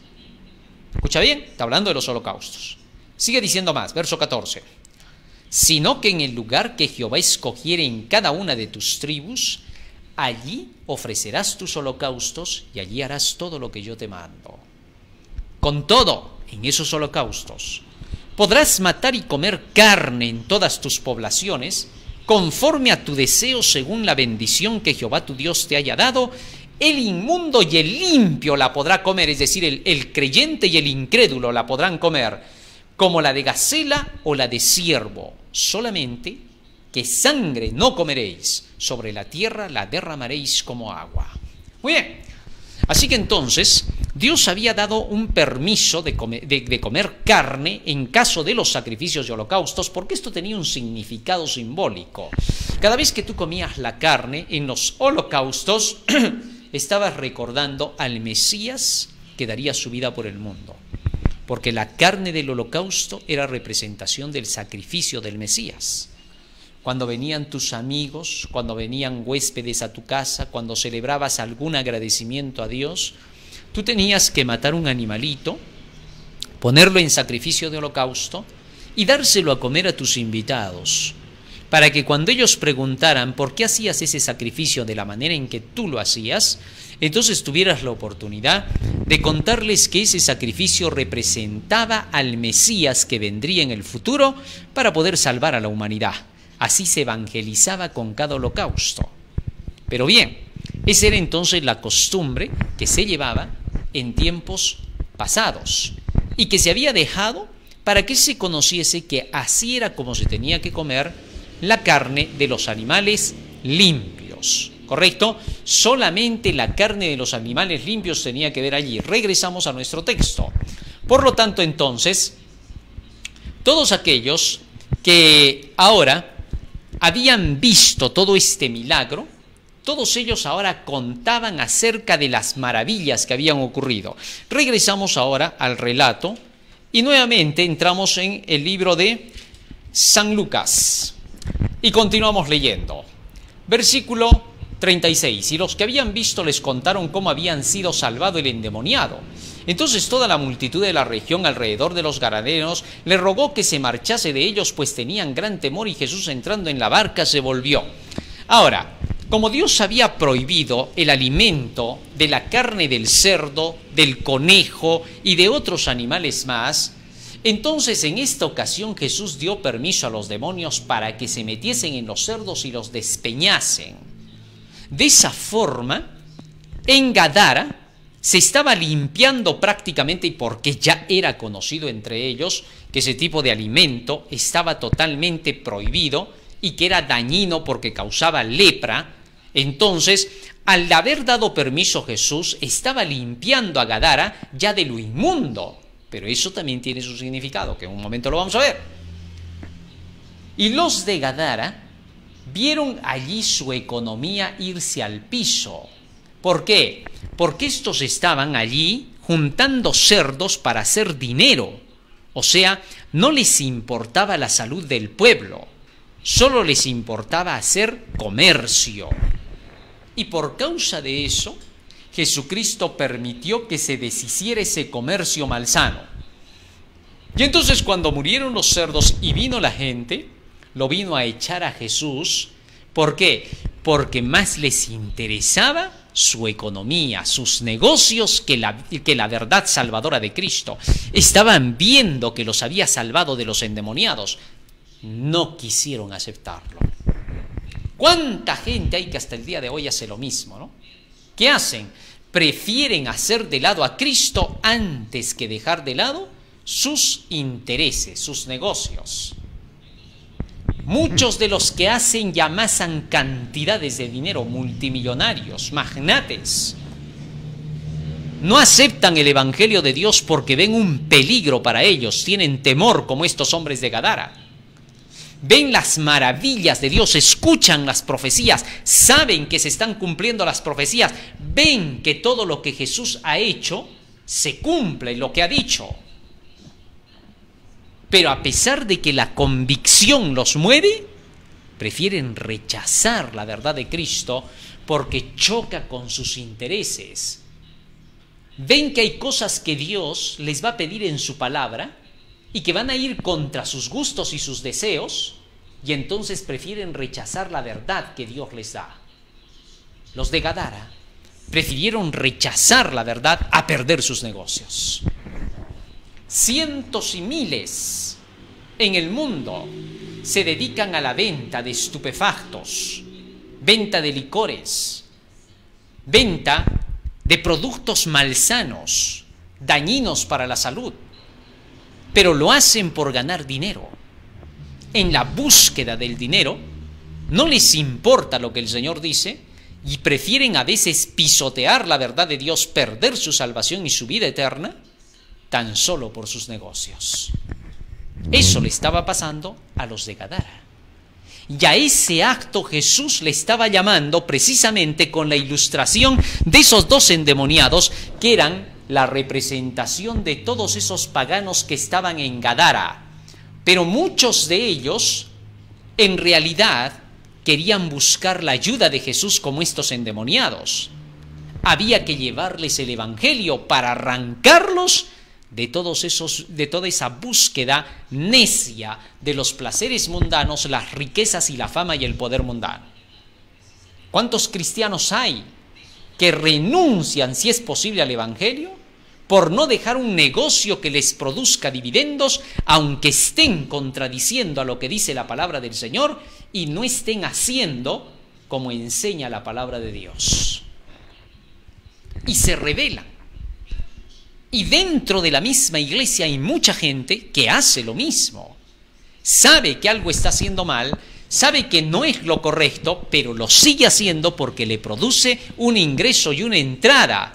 A: ¿Escucha bien? Está hablando de los holocaustos. Sigue diciendo más, verso 14. Sino que en el lugar que Jehová escogiere en cada una de tus tribus, allí ofrecerás tus holocaustos y allí harás todo lo que yo te mando. Con todo, en esos holocaustos podrás matar y comer carne en todas tus poblaciones, conforme a tu deseo, según la bendición que Jehová tu Dios te haya dado. El inmundo y el limpio la podrá comer, es decir, el creyente y el incrédulo la podrán comer, como la de gacela o la de ciervo. Solamente que sangre no comeréis, sobre la tierra la derramaréis como agua. Muy bien, así que entonces Dios había dado un permiso de comer carne en caso de los sacrificios y holocaustos, porque esto tenía un significado simbólico. Cada vez que tú comías la carne en los holocaustos, estabas recordando al Mesías que daría su vida por el mundo, porque la carne del holocausto era representación del sacrificio del Mesías. Cuando venían tus amigos, cuando venían huéspedes a tu casa, cuando celebrabas algún agradecimiento a Dios, tú tenías que matar un animalito, ponerlo en sacrificio de holocausto y dárselo a comer a tus invitados, para que cuando ellos preguntaran por qué hacías ese sacrificio de la manera en que tú lo hacías, entonces tuvieras la oportunidad de contarles que ese sacrificio representaba al Mesías que vendría en el futuro para poder salvar a la humanidad. así se evangelizaba con cada holocausto. Pero bien, esa era entonces la costumbre que se llevaba en tiempos pasados y que se había dejado para que se conociese que así era como se tenía que comer la carne de los animales limpios. ¿Correcto? Solamente la carne de los animales limpios tenía que ver allí. Regresamos a nuestro texto. Por lo tanto, entonces, todos aquellos que ahora habían visto todo este milagro, todos ellos ahora contaban acerca de las maravillas que habían ocurrido. Regresamos ahora al relato y nuevamente entramos en el libro de San Lucas y continuamos leyendo. Versículo 36. Y los que habían visto les contaron cómo habían sido salvado el endemoniado. Entonces toda la multitud de la región alrededor de los Gadarenos le rogó que se marchase de ellos, pues tenían gran temor, y Jesús, entrando en la barca, se volvió. Ahora, como Dios había prohibido el alimento de la carne del cerdo, del conejo y de otros animales más, entonces en esta ocasión Jesús dio permiso a los demonios para que se metiesen en los cerdos y los despeñasen. De esa forma, en Gadara se estaba limpiando prácticamente, y porque ya era conocido entre ellos que ese tipo de alimento estaba totalmente prohibido y que era dañino porque causaba lepra. Entonces, al haber dado permiso Jesús, estaba limpiando a Gadara ya de lo inmundo. Pero eso también tiene su significado, que en un momento lo vamos a ver. Y los de Gadara vieron allí su economía irse al piso. ¿Por qué? Porque estos estaban allí juntando cerdos para hacer dinero. O sea, no les importaba la salud del pueblo, solo les importaba hacer comercio. Y por causa de eso, Jesucristo permitió que se deshiciera ese comercio malsano. Y entonces cuando murieron los cerdos y vino la gente, lo vino a echar a Jesús. ¿Por qué? Porque más les interesaba su economía, sus negocios, que la verdad salvadora de Cristo. Estaban viendo que los había salvado de los endemoniados. No quisieron aceptarlo. ¿Cuánta gente hay que hasta el día de hoy hace lo mismo, ¿no? ¿Qué hacen? Prefieren hacer de lado a Cristo antes que dejar de lado sus intereses, sus negocios. Muchos de los que hacen y amasan cantidades de dinero, multimillonarios, magnates, no aceptan el Evangelio de Dios porque ven un peligro para ellos, tienen temor como estos hombres de Gadara. Ven las maravillas de Dios, escuchan las profecías, saben que se están cumpliendo las profecías, ven que todo lo que Jesús ha hecho se cumple, lo que ha dicho. Pero a pesar de que la convicción los mueve, prefieren rechazar la verdad de Cristo porque choca con sus intereses. Ven que hay cosas que Dios les va a pedir en su palabra y que van a ir contra sus gustos y sus deseos, y entonces prefieren rechazar la verdad que Dios les da. Los de Gadara prefirieron rechazar la verdad a perder sus negocios. Cientos y miles en el mundo se dedican a la venta de estupefactos, venta de licores, venta de productos malsanos, dañinos para la salud, pero lo hacen por ganar dinero. En la búsqueda del dinero, no les importa lo que el Señor dice y prefieren a veces pisotear la verdad de Dios, perder su salvación y su vida eterna, tan solo por sus negocios. Eso le estaba pasando a los de Gadara. Y a ese acto Jesús le estaba llamando precisamente con la ilustración de esos dos endemoniados que eran la representación de todos esos paganos que estaban en Gadara. Pero muchos de ellos en realidad querían buscar la ayuda de Jesús como estos endemoniados. Había que llevarles el Evangelio para arrancarlos de toda esa búsqueda necia de los placeres mundanos, las riquezas y la fama y el poder mundano. ¿Cuántos cristianos hay que renuncian, si es posible, al Evangelio por no dejar un negocio que les produzca dividendos, aunque estén contradiciendo a lo que dice la palabra del Señor, y no estén haciendo como enseña la palabra de Dios. Y se rebelan. Y dentro de la misma iglesia hay mucha gente que hace lo mismo. Sabe que algo está haciendo mal, sabe que no es lo correcto, pero lo sigue haciendo porque le produce un ingreso y una entrada.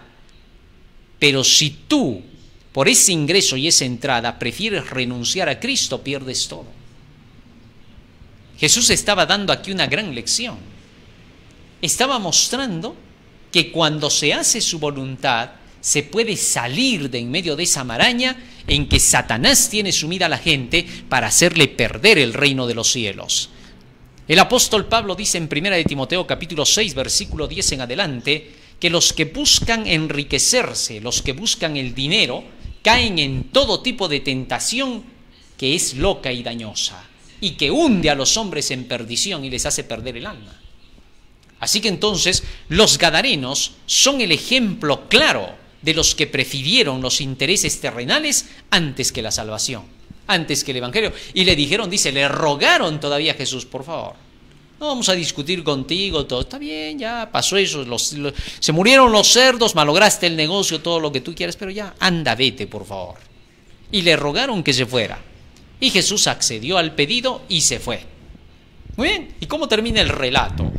A: Pero si tú, por ese ingreso y esa entrada, prefieres renunciar a Cristo, pierdes todo. Jesús estaba dando aquí una gran lección. Estaba mostrando que cuando se hace su voluntad, se puede salir de en medio de esa maraña en que Satanás tiene sumida a la gente para hacerle perder el reino de los cielos. El apóstol Pablo dice en 1 de Timoteo capítulo 6, versículo 10 en adelante, que los que buscan enriquecerse, los que buscan el dinero, caen en todo tipo de tentación que es loca y dañosa, y que hunde a los hombres en perdición y les hace perder el alma. Así que entonces los gadarenos son el ejemplo claro de los que prefirieron los intereses terrenales antes que la salvación, antes que el evangelio. Y le dijeron, dice, le rogaron todavía a Jesús, por favor, no vamos a discutir contigo, todo está bien, ya pasó eso, se murieron los cerdos, malograste el negocio, todo lo que tú quieras, pero ya, anda, vete, por favor. Y le rogaron que se fuera. Y Jesús accedió al pedido y se fue. Muy bien, ¿y cómo termina el relato?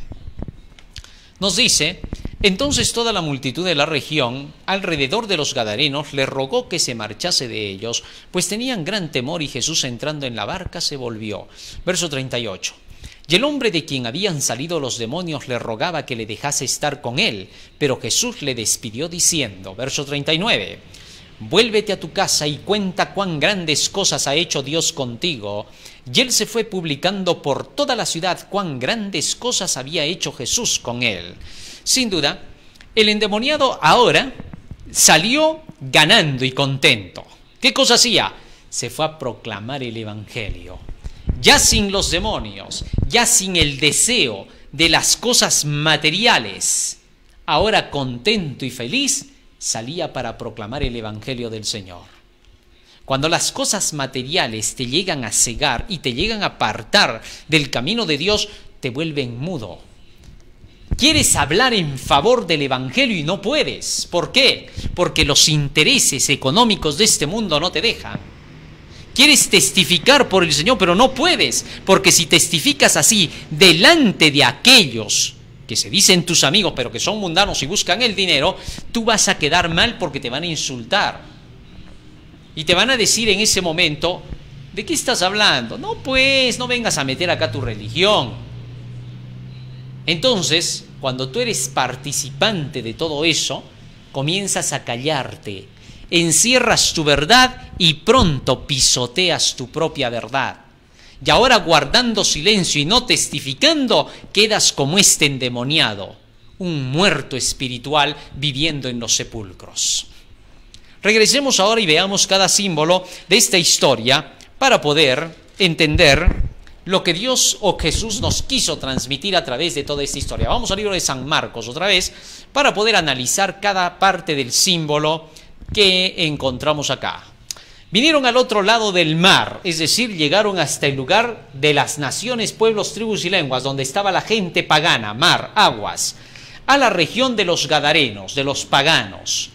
A: Nos dice, entonces toda la multitud de la región alrededor de los gadarenos le rogó que se marchase de ellos, pues tenían gran temor, y Jesús entrando en la barca se volvió. Verso 38. Y el hombre de quien habían salido los demonios le rogaba que le dejase estar con él, pero Jesús le despidió diciendo, verso 39, vuélvete a tu casa y cuenta cuán grandes cosas ha hecho Dios contigo. Y él se fue publicando por toda la ciudad cuán grandes cosas había hecho Jesús con él. Sin duda, el endemoniado ahora salió ganando y contento. ¿Qué cosa hacía? Se fue a proclamar el evangelio. Ya sin los demonios, ya sin el deseo de las cosas materiales, ahora contento y feliz, salía para proclamar el evangelio del Señor. Cuando las cosas materiales te llegan a cegar y te llegan a apartar del camino de Dios, te vuelven mudo. Quieres hablar en favor del evangelio y no puedes. ¿Por qué? Porque los intereses económicos de este mundo no te dejan. Quieres testificar por el Señor, pero no puedes, porque si testificas así delante de aquellos que se dicen tus amigos, pero que son mundanos y buscan el dinero, tú vas a quedar mal porque te van a insultar. Y te van a decir en ese momento, ¿de qué estás hablando? No, pues, no vengas a meter acá tu religión. Entonces, cuando tú eres participante de todo eso, comienzas a callarte, encierras tu verdad y pronto pisoteas tu propia verdad. Y ahora, guardando silencio y no testificando, quedas como este endemoniado, un muerto espiritual viviendo en los sepulcros. Regresemos ahora y veamos cada símbolo de esta historia para poder entender lo que Dios o Jesús nos quiso transmitir a través de toda esta historia. Vamos al libro de San Marcos otra vez para poder analizar cada parte del símbolo que encontramos acá. Vinieron al otro lado del mar, es decir, llegaron hasta el lugar de las naciones, pueblos, tribus y lenguas, donde estaba la gente pagana, mar, aguas, a la región de los gadarenos, de los paganos.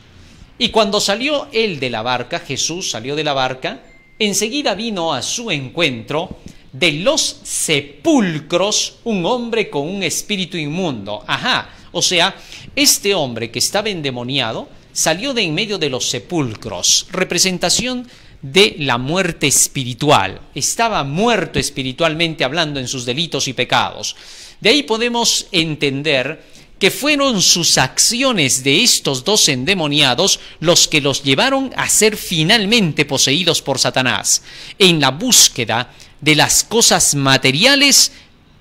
A: Y cuando salió él de la barca, Jesús salió de la barca, enseguida vino a su encuentro de los sepulcros un hombre con un espíritu inmundo. O sea, este hombre que estaba endemoniado salió de en medio de los sepulcros, representación de la muerte espiritual. Estaba muerto espiritualmente hablando en sus delitos y pecados. De ahí podemos entender que fueron sus acciones de estos dos endemoniados los que los llevaron a ser finalmente poseídos por Satanás. En la búsqueda de las cosas materiales,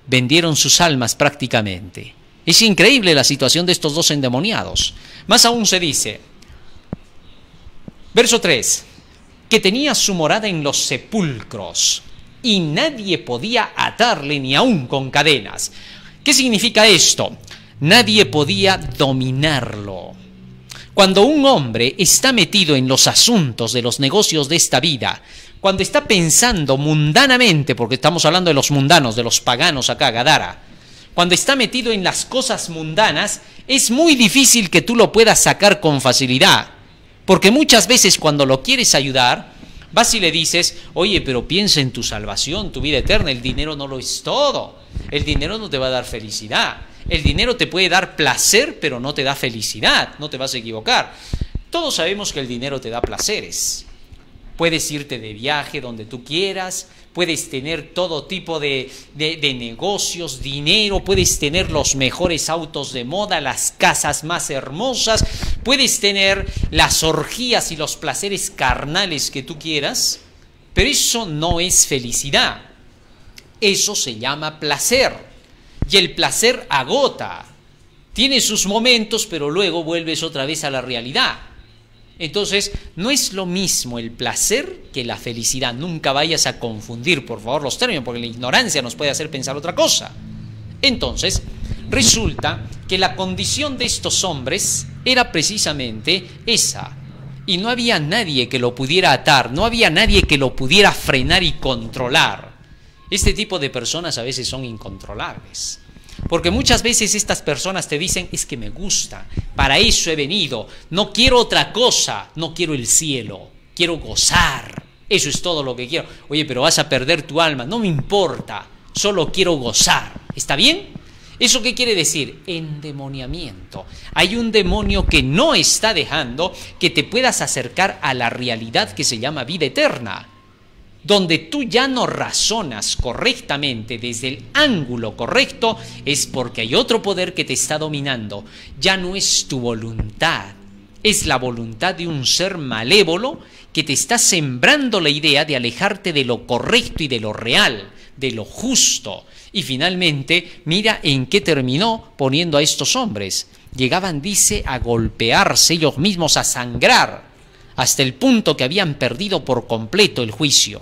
A: vendieron sus almas prácticamente. Es increíble la situación de estos dos endemoniados. Más aún se dice, verso 3, que tenía su morada en los sepulcros y nadie podía atarle ni aún con cadenas. ¿Qué significa esto? Nadie podía dominarlo. Cuando un hombre está metido en los asuntos de los negocios de esta vida, cuando está pensando mundanamente, porque estamos hablando de los mundanos, de los paganos acá, Gadara, cuando está metido en las cosas mundanas, es muy difícil que tú lo puedas sacar con facilidad, porque muchas veces cuando lo quieres ayudar, vas y le dices, oye, pero piensa en tu salvación, tu vida eterna, el dinero no lo es todo, el dinero no te va a dar felicidad, el dinero te puede dar placer, pero no te da felicidad, no te vas a equivocar. Todos sabemos que el dinero te da placeres. Puedes irte de viaje donde tú quieras, puedes tener todo tipo de negocios, dinero, puedes tener los mejores autos de moda, las casas más hermosas, puedes tener las orgías y los placeres carnales que tú quieras, pero eso no es felicidad. Eso se llama placer. Y el placer agota. Tiene sus momentos, pero luego vuelves otra vez a la realidad. Entonces, no es lo mismo el placer que la felicidad. Nunca vayas a confundir, por favor, los términos, porque la ignorancia nos puede hacer pensar otra cosa. Entonces, resulta que la condición de estos hombres era precisamente esa. Y no había nadie que lo pudiera atar, no había nadie que lo pudiera frenar y controlar. Este tipo de personas a veces son incontrolables. Porque muchas veces estas personas te dicen, es que me gusta, para eso he venido, no quiero otra cosa, no quiero el cielo, quiero gozar, eso es todo lo que quiero. Oye, pero vas a perder tu alma, no me importa, solo quiero gozar, ¿está bien? ¿Eso qué quiere decir? Endemoniamiento. Hay un demonio que no está dejando que te puedas acercar a la realidad que se llama vida eterna, donde tú ya no razonas correctamente desde el ángulo correcto, es porque hay otro poder que te está dominando. Ya no es tu voluntad, es la voluntad de un ser malévolo que te está sembrando la idea de alejarte de lo correcto y de lo real, de lo justo. Y finalmente, mira en qué terminó poniendo a estos hombres. Llegaban, dice, a golpearse ellos mismos, a sangrar, hasta el punto que habían perdido por completo el juicio.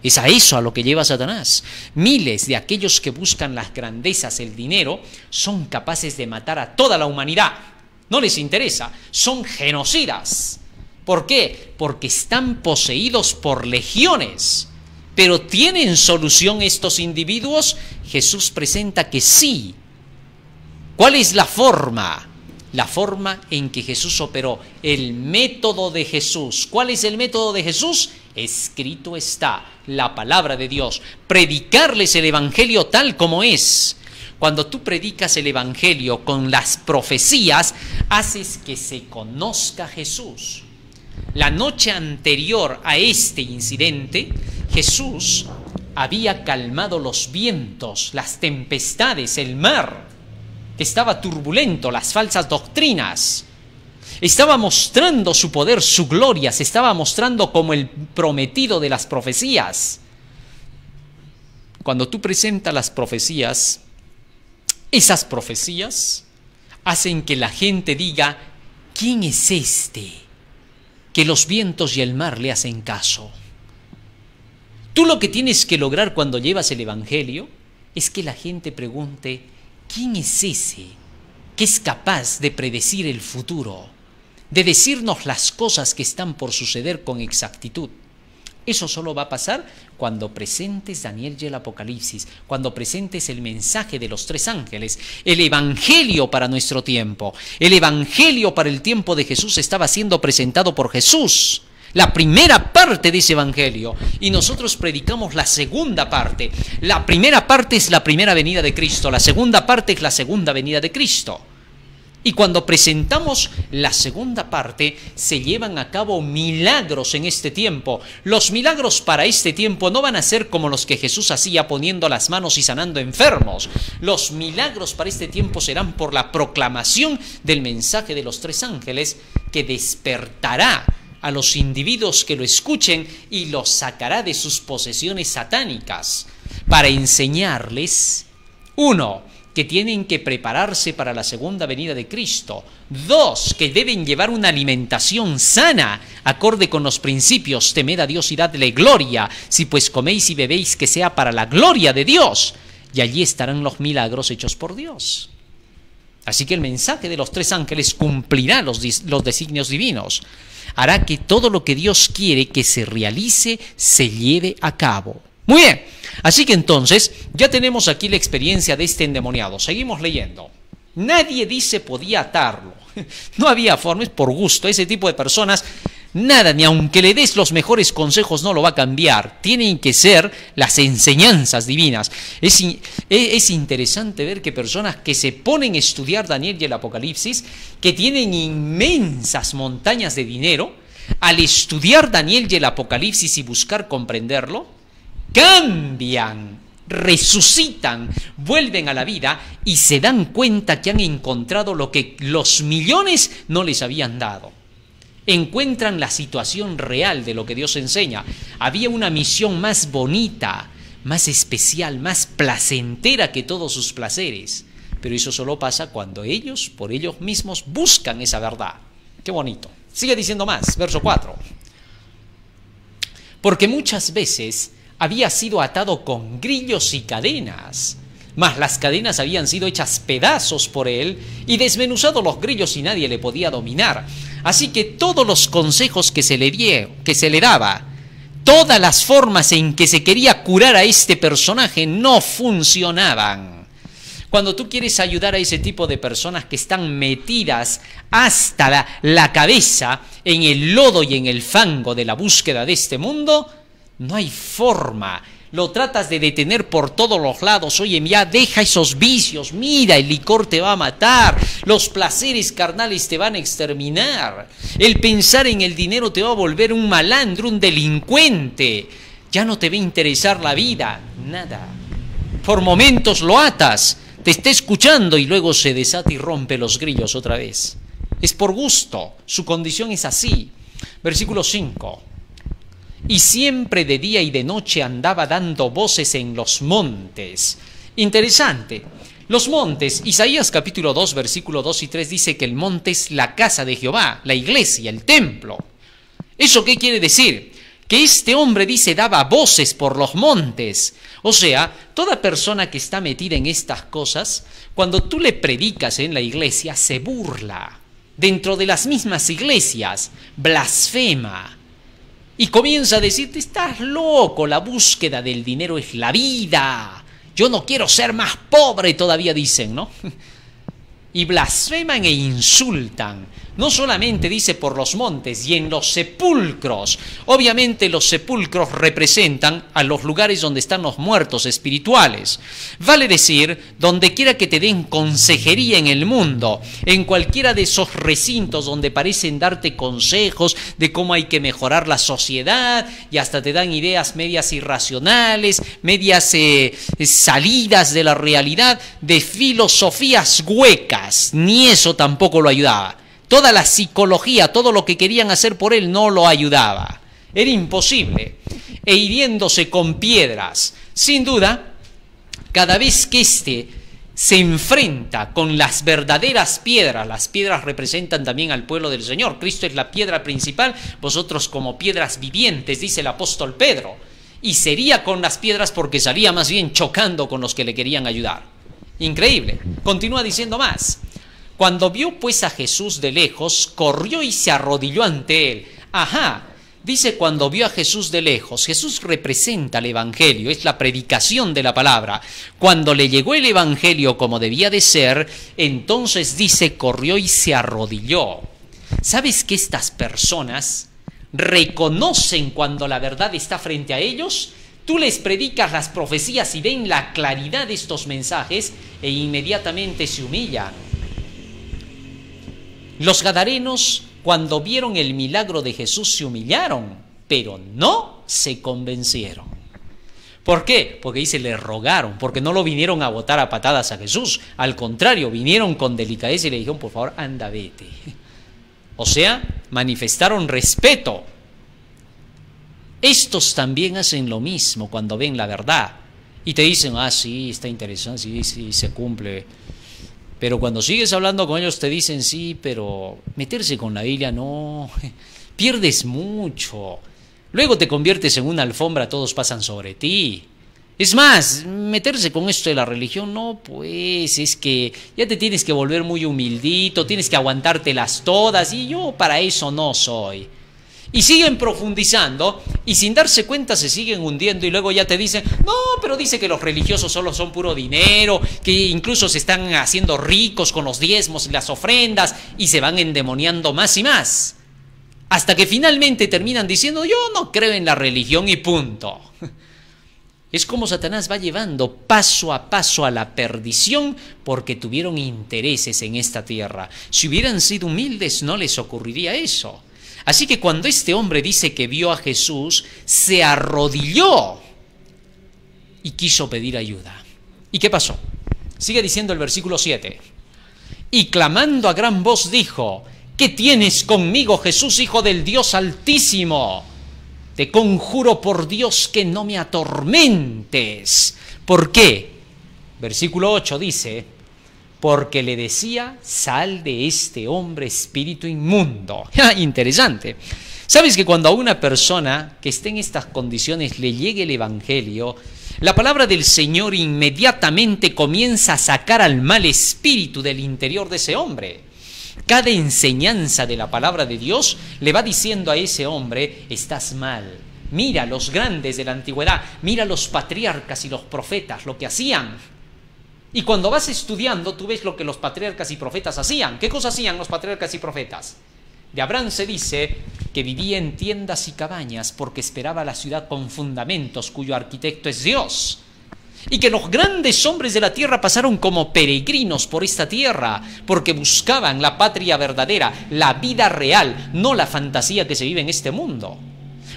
A: Es a eso a lo que lleva Satanás. Miles de aquellos que buscan las grandezas, el dinero, son capaces de matar a toda la humanidad. No les interesa, son genocidas. ¿Por qué? Porque están poseídos por legiones. Pero ¿tienen solución estos individuos? Jesús presenta que sí. ¿Cuál es la forma? La forma en que Jesús operó, el método de Jesús. ¿Cuál es el método de Jesús? Escrito está, la palabra de Dios. Predicarles el evangelio tal como es. Cuando tú predicas el evangelio con las profecías, haces que se conozca Jesús. La noche anterior a este incidente, Jesús había calmado los vientos, las tempestades, el mar. Estaba turbulento, las falsas doctrinas. Estaba mostrando su poder, su gloria, se estaba mostrando como el prometido de las profecías. Cuando tú presentas las profecías, esas profecías hacen que la gente diga, ¿quién es este? Que los vientos y el mar le hacen caso. Tú lo que tienes que lograr cuando llevas el evangelio es que la gente pregunte, ¿quién es ese que es capaz de predecir el futuro, de decirnos las cosas que están por suceder con exactitud? Eso solo va a pasar cuando presentes Daniel y el Apocalipsis, cuando presentes el mensaje de los tres ángeles, el evangelio para nuestro tiempo. El evangelio para el tiempo de Jesús estaba siendo presentado por Jesús, la primera parte de ese evangelio, y nosotros predicamos la segunda parte. La primera parte es la primera venida de Cristo, la segunda parte es la segunda venida de Cristo. Y cuando presentamos la segunda parte, se llevan a cabo milagros en este tiempo. Los milagros para este tiempo no van a ser como los que Jesús hacía poniendo las manos y sanando enfermos. Los milagros para este tiempo serán por la proclamación del mensaje de los tres ángeles, que despertará a los individuos que lo escuchen y los sacará de sus posesiones satánicas para enseñarles, uno, que tienen que prepararse para la segunda venida de Cristo. Dos, que deben llevar una alimentación sana, acorde con los principios, temed a Dios y dadle gloria, si pues coméis y bebéis que sea para la gloria de Dios, y allí estarán los milagros hechos por Dios. Así que el mensaje de los 3 ángeles cumplirá los designios divinos. Hará que todo lo que Dios quiere que se realice, se lleve a cabo. Muy bien, así que entonces ya tenemos aquí la experiencia de este endemoniado. Seguimos leyendo. Nadie dice podía atarlo. No había forma, es por gusto. Ese tipo de personas, nada, ni aunque le des los mejores consejos, no lo va a cambiar. Tienen que ser las enseñanzas divinas. Es interesante ver que personas que se ponen a estudiar Daniel y el Apocalipsis, que tienen inmensas montañas de dinero, al estudiar Daniel y el Apocalipsis y buscar comprenderlo, cambian, resucitan, vuelven a la vida y se dan cuenta que han encontrado lo que los millones no les habían dado. Encuentran la situación real de lo que Dios enseña. Había una misión más bonita, más especial, más placentera que todos sus placeres. Pero eso solo pasa cuando ellos, por ellos mismos, buscan esa verdad. Qué bonito. Sigue diciendo más, verso 4. Porque muchas veces había sido atado con grillos y cadenas, mas las cadenas habían sido hechas pedazos por él y desmenuzado los grillos y nadie le podía dominar. Así que todos los consejos que se le daba, todas las formas en que se quería curar a este personaje no funcionaban. Cuando tú quieres ayudar a ese tipo de personas que están metidas hasta la cabeza en el lodo y en el fango de la búsqueda de este mundo, no hay forma. Lo tratas de detener por todos los lados. Oye, ya deja esos vicios. Mira, el licor te va a matar. Los placeres carnales te van a exterminar. El pensar en el dinero te va a volver un malandro, un delincuente. Ya no te va a interesar la vida. Nada. Por momentos lo atas. Te está escuchando y luego se desata y rompe los grillos otra vez. Es por gusto. Su condición es así. Versículo 5. Y siempre de día y de noche andaba dando voces en los montes. Interesante. Los montes, Isaías capítulo 2, versículo 2 y 3 dice que el monte es la casa de Jehová, la iglesia, el templo. ¿Eso qué quiere decir? Que este hombre dice daba voces por los montes. O sea, toda persona que está metida en estas cosas, cuando tú le predicas en la iglesia, se burla. Dentro de las mismas iglesias, blasfema. Y comienza a decirte, estás loco, la búsqueda del dinero es la vida. Yo no quiero ser más pobre, todavía dicen, ¿no? Y blasfeman e insultan. No solamente dice por los montes y en los sepulcros. Obviamente los sepulcros representan a los lugares donde están los muertos espirituales. Vale decir, donde quiera que te den consejería en el mundo, en cualquiera de esos recintos donde parecen darte consejos de cómo hay que mejorar la sociedad y hasta te dan ideas medias irracionales, medias salidas de la realidad, de filosofías huecas. Ni eso tampoco lo ayudaba. Toda la psicología, todo lo que querían hacer por él no lo ayudaba. Era imposible. E hiriéndose con piedras. Sin duda, cada vez que éste se enfrenta con las verdaderas piedras, las piedras representan también al pueblo del Señor. Cristo es la piedra principal, vosotros como piedras vivientes, dice el apóstol Pedro. Y sería con las piedras porque salía más bien chocando con los que le querían ayudar. Increíble. Continúa diciendo más. Cuando vio pues a Jesús de lejos, corrió y se arrodilló ante él. Ajá, dice cuando vio a Jesús de lejos. Jesús representa el Evangelio, es la predicación de la palabra. Cuando le llegó el Evangelio como debía de ser, entonces dice corrió y se arrodilló. ¿Sabes que estas personas reconocen cuando la verdad está frente a ellos? Tú les predicas las profecías y ven la claridad de estos mensajes e inmediatamente se humillan. Los gadarenos, cuando vieron el milagro de Jesús, se humillaron, pero no se convencieron. ¿Por qué? Porque dice, le rogaron, porque no lo vinieron a botar a patadas a Jesús. Al contrario, vinieron con delicadeza y le dijeron, por favor, anda, vete. O sea, manifestaron respeto. Estos también hacen lo mismo cuando ven la verdad. Y te dicen, ah, sí, está interesante, sí, se cumple. Pero cuando sigues hablando con ellos te dicen, sí, pero meterse con la Biblia no, pierdes mucho. Luego te conviertes en una alfombra, todos pasan sobre ti. Es más, meterse con esto de la religión, no, pues es que ya te tienes que volver muy humildito, tienes que aguantártelas todas y yo para eso no soy. Y siguen profundizando y sin darse cuenta se siguen hundiendo y luego ya te dicen, no, pero dice que los religiosos solo son puro dinero, que incluso se están haciendo ricos con los diezmos y las ofrendas y se van endemoniando más y más. Hasta que finalmente terminan diciendo, yo no creo en la religión y punto. Es como Satanás va llevando paso a paso a la perdición porque tuvieron intereses en esta tierra. Si hubieran sido humildes no les ocurriría eso. Así que cuando este hombre dice que vio a Jesús, se arrodilló y quiso pedir ayuda. ¿Y qué pasó? Sigue diciendo el versículo 7. Y clamando a gran voz dijo, ¿qué tienes conmigo, Jesús, Hijo del Dios Altísimo? Te conjuro por Dios que no me atormentes. ¿Por qué? Versículo 8 dice, porque le decía, sal de este hombre espíritu inmundo. Interesante. ¿Sabes que cuando a una persona que esté en estas condiciones le llegue el Evangelio, la palabra del Señor inmediatamente comienza a sacar al mal espíritu del interior de ese hombre? Cada enseñanza de la palabra de Dios le va diciendo a ese hombre, estás mal. Mira los grandes de la antigüedad, mira los patriarcas y los profetas, lo que hacían. Y cuando vas estudiando, tú ves lo que los patriarcas y profetas hacían. ¿Qué cosas hacían los patriarcas y profetas? De Abraham se dice que vivía en tiendas y cabañas porque esperaba la ciudad con fundamentos cuyo arquitecto es Dios. Y que los grandes hombres de la tierra pasaron como peregrinos por esta tierra porque buscaban la patria verdadera, la vida real, no la fantasía que se vive en este mundo.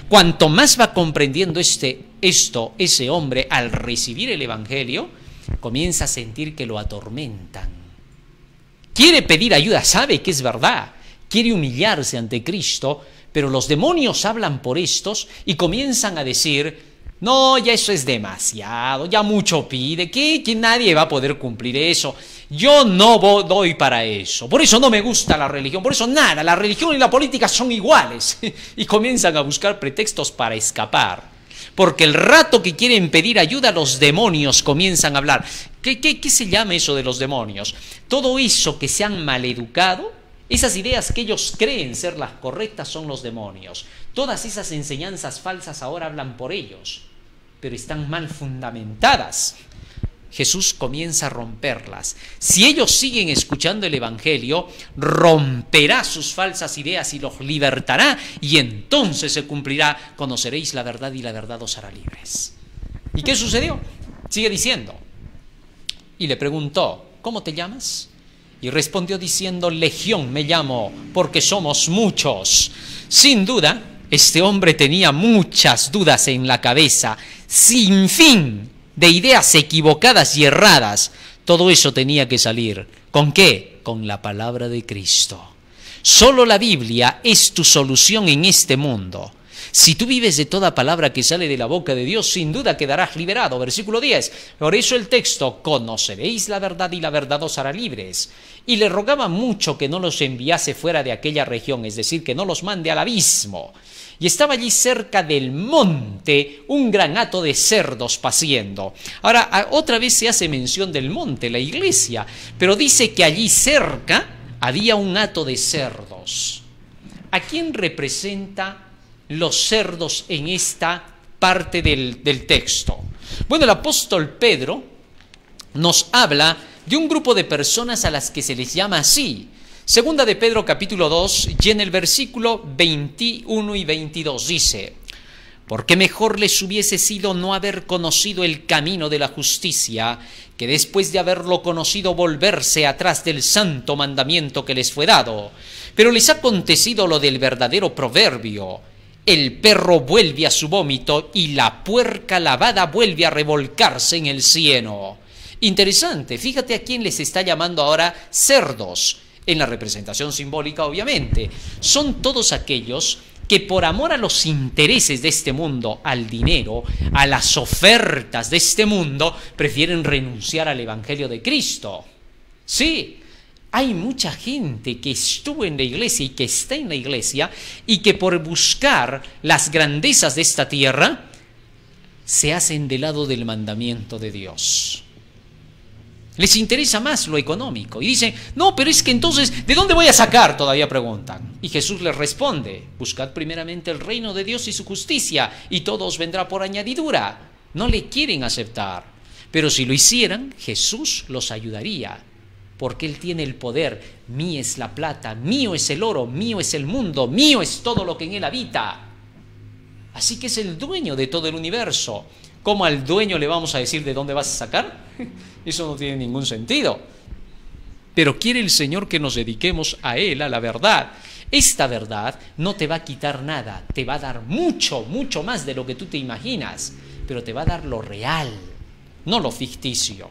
A: Cuanto más va comprendiendo ese hombre al recibir el Evangelio, comienza a sentir que lo atormentan. Quiere pedir ayuda, sabe que es verdad, quiere humillarse ante Cristo, pero los demonios hablan por estos y comienzan a decir, no, ya eso es demasiado, ya mucho pide, que nadie va a poder cumplir eso. Yo no doy para eso, por eso no me gusta la religión, por eso nada, la religión y la política son iguales. Y comienzan a buscar pretextos para escapar. Porque el rato que quieren pedir ayuda, los demonios comienzan a hablar. ¿Qué se llama eso de los demonios? Todo eso que se han maleducado, esas ideas que ellos creen ser las correctas son los demonios. Todas esas enseñanzas falsas ahora hablan por ellos, pero están mal fundamentadas. Jesús comienza a romperlas. Si ellos siguen escuchando el Evangelio, romperá sus falsas ideas y los libertará, y entonces se cumplirá, conoceréis la verdad y la verdad os hará libres. ¿Y qué sucedió? Sigue diciendo. Y le preguntó, ¿cómo te llamas? Y respondió diciendo, Legión me llamo, porque somos muchos. Sin duda, este hombre tenía muchas dudas en la cabeza, sin fin de ideas equivocadas y erradas. Todo eso tenía que salir. ¿Con qué? Con la palabra de Cristo. Solo la Biblia es tu solución en este mundo. Si tú vives de toda palabra que sale de la boca de Dios, sin duda quedarás liberado. Versículo 10. Por eso el texto, conoceréis la verdad y la verdad os hará libres. Y le rogaba mucho que no los enviase fuera de aquella región, es decir, que no los mande al abismo. Y estaba allí cerca del monte un gran hato de cerdos paciendo. Ahora, otra vez se hace mención del monte, la iglesia, pero dice que allí cerca había un hato de cerdos. ¿A quién representa los cerdos en esta parte del texto? Bueno, el apóstol Pedro nos habla de un grupo de personas a las que se les llama así. Segunda de Pedro capítulo 2 y en el versículo 21 y 22 dice, porque mejor les hubiese sido no haber conocido el camino de la justicia, que después de haberlo conocido volverse atrás del santo mandamiento que les fue dado. Pero les ha acontecido lo del verdadero proverbio, el perro vuelve a su vómito y la puerca lavada vuelve a revolcarse en el cieno. Interesante, fíjate a quién les está llamando ahora cerdos. En la representación simbólica, obviamente, son todos aquellos que por amor a los intereses de este mundo, al dinero, a las ofertas de este mundo, prefieren renunciar al Evangelio de Cristo. Sí, hay mucha gente que estuvo en la iglesia y que está en la iglesia y que por buscar las grandezas de esta tierra, se hacen del lado del mandamiento de Dios. Les interesa más lo económico y dicen, no, pero es que entonces, ¿de dónde voy a sacar? Todavía preguntan. Y Jesús les responde, buscad primeramente el reino de Dios y su justicia, y todo os vendrá por añadidura. No le quieren aceptar, pero si lo hicieran, Jesús los ayudaría, porque Él tiene el poder. Mía es la plata, mío es el oro, mío es el mundo, mío es todo lo que en Él habita. Así que es el dueño de todo el universo. ¿Cómo al dueño le vamos a decir de dónde vas a sacar? Eso no tiene ningún sentido. Pero quiere el Señor que nos dediquemos a Él, a la verdad. Esta verdad no te va a quitar nada, te va a dar mucho, mucho más de lo que tú te imaginas, pero te va a dar lo real, no lo ficticio.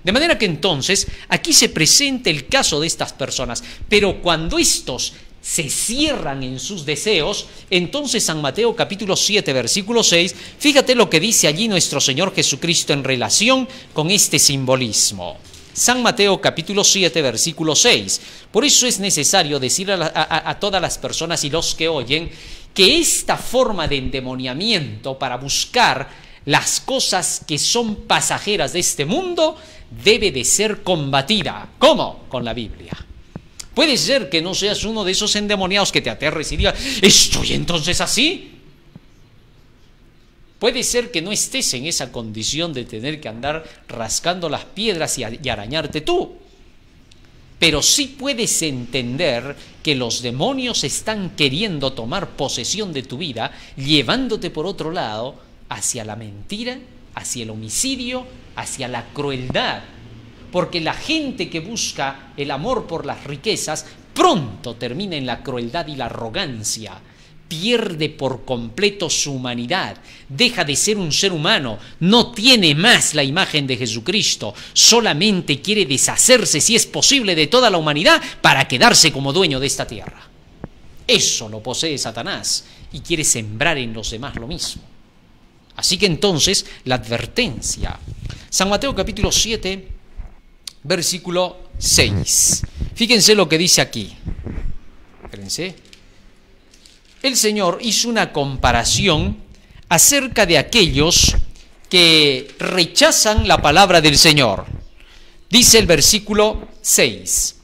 A: De manera que entonces aquí se presenta el caso de estas personas, pero cuando estos se cierran en sus deseos, entonces San Mateo capítulo 7 versículo 6, fíjate lo que dice allí nuestro Señor Jesucristo en relación con este simbolismo. San Mateo capítulo 7 versículo 6. Por eso es necesario decir a todas las personas y los que oyen que esta forma de endemoniamiento para buscar las cosas que son pasajeras de este mundo debe de ser combatida. ¿Cómo? Con la Biblia. Puede ser que no seas uno de esos endemoniados que te aterres y digas, ¿estoy entonces así? Puede ser que no estés en esa condición de tener que andar rascando las piedras y arañarte tú. Pero sí puedes entender que los demonios están queriendo tomar posesión de tu vida, llevándote por otro lado hacia la mentira, hacia el homicidio, hacia la crueldad. Porque la gente que busca el amor por las riquezas pronto termina en la crueldad y la arrogancia. Pierde por completo su humanidad, deja de ser un ser humano, no tiene más la imagen de Jesucristo, solamente quiere deshacerse, si es posible, de toda la humanidad para quedarse como dueño de esta tierra. Eso lo posee Satanás y quiere sembrar en los demás lo mismo. Así que entonces la advertencia. San Mateo capítulo 7, versículo 6. Fíjense lo que dice aquí. Fíjense. El Señor hizo una comparación acerca de aquellos que rechazan la palabra del Señor. Dice el versículo 6.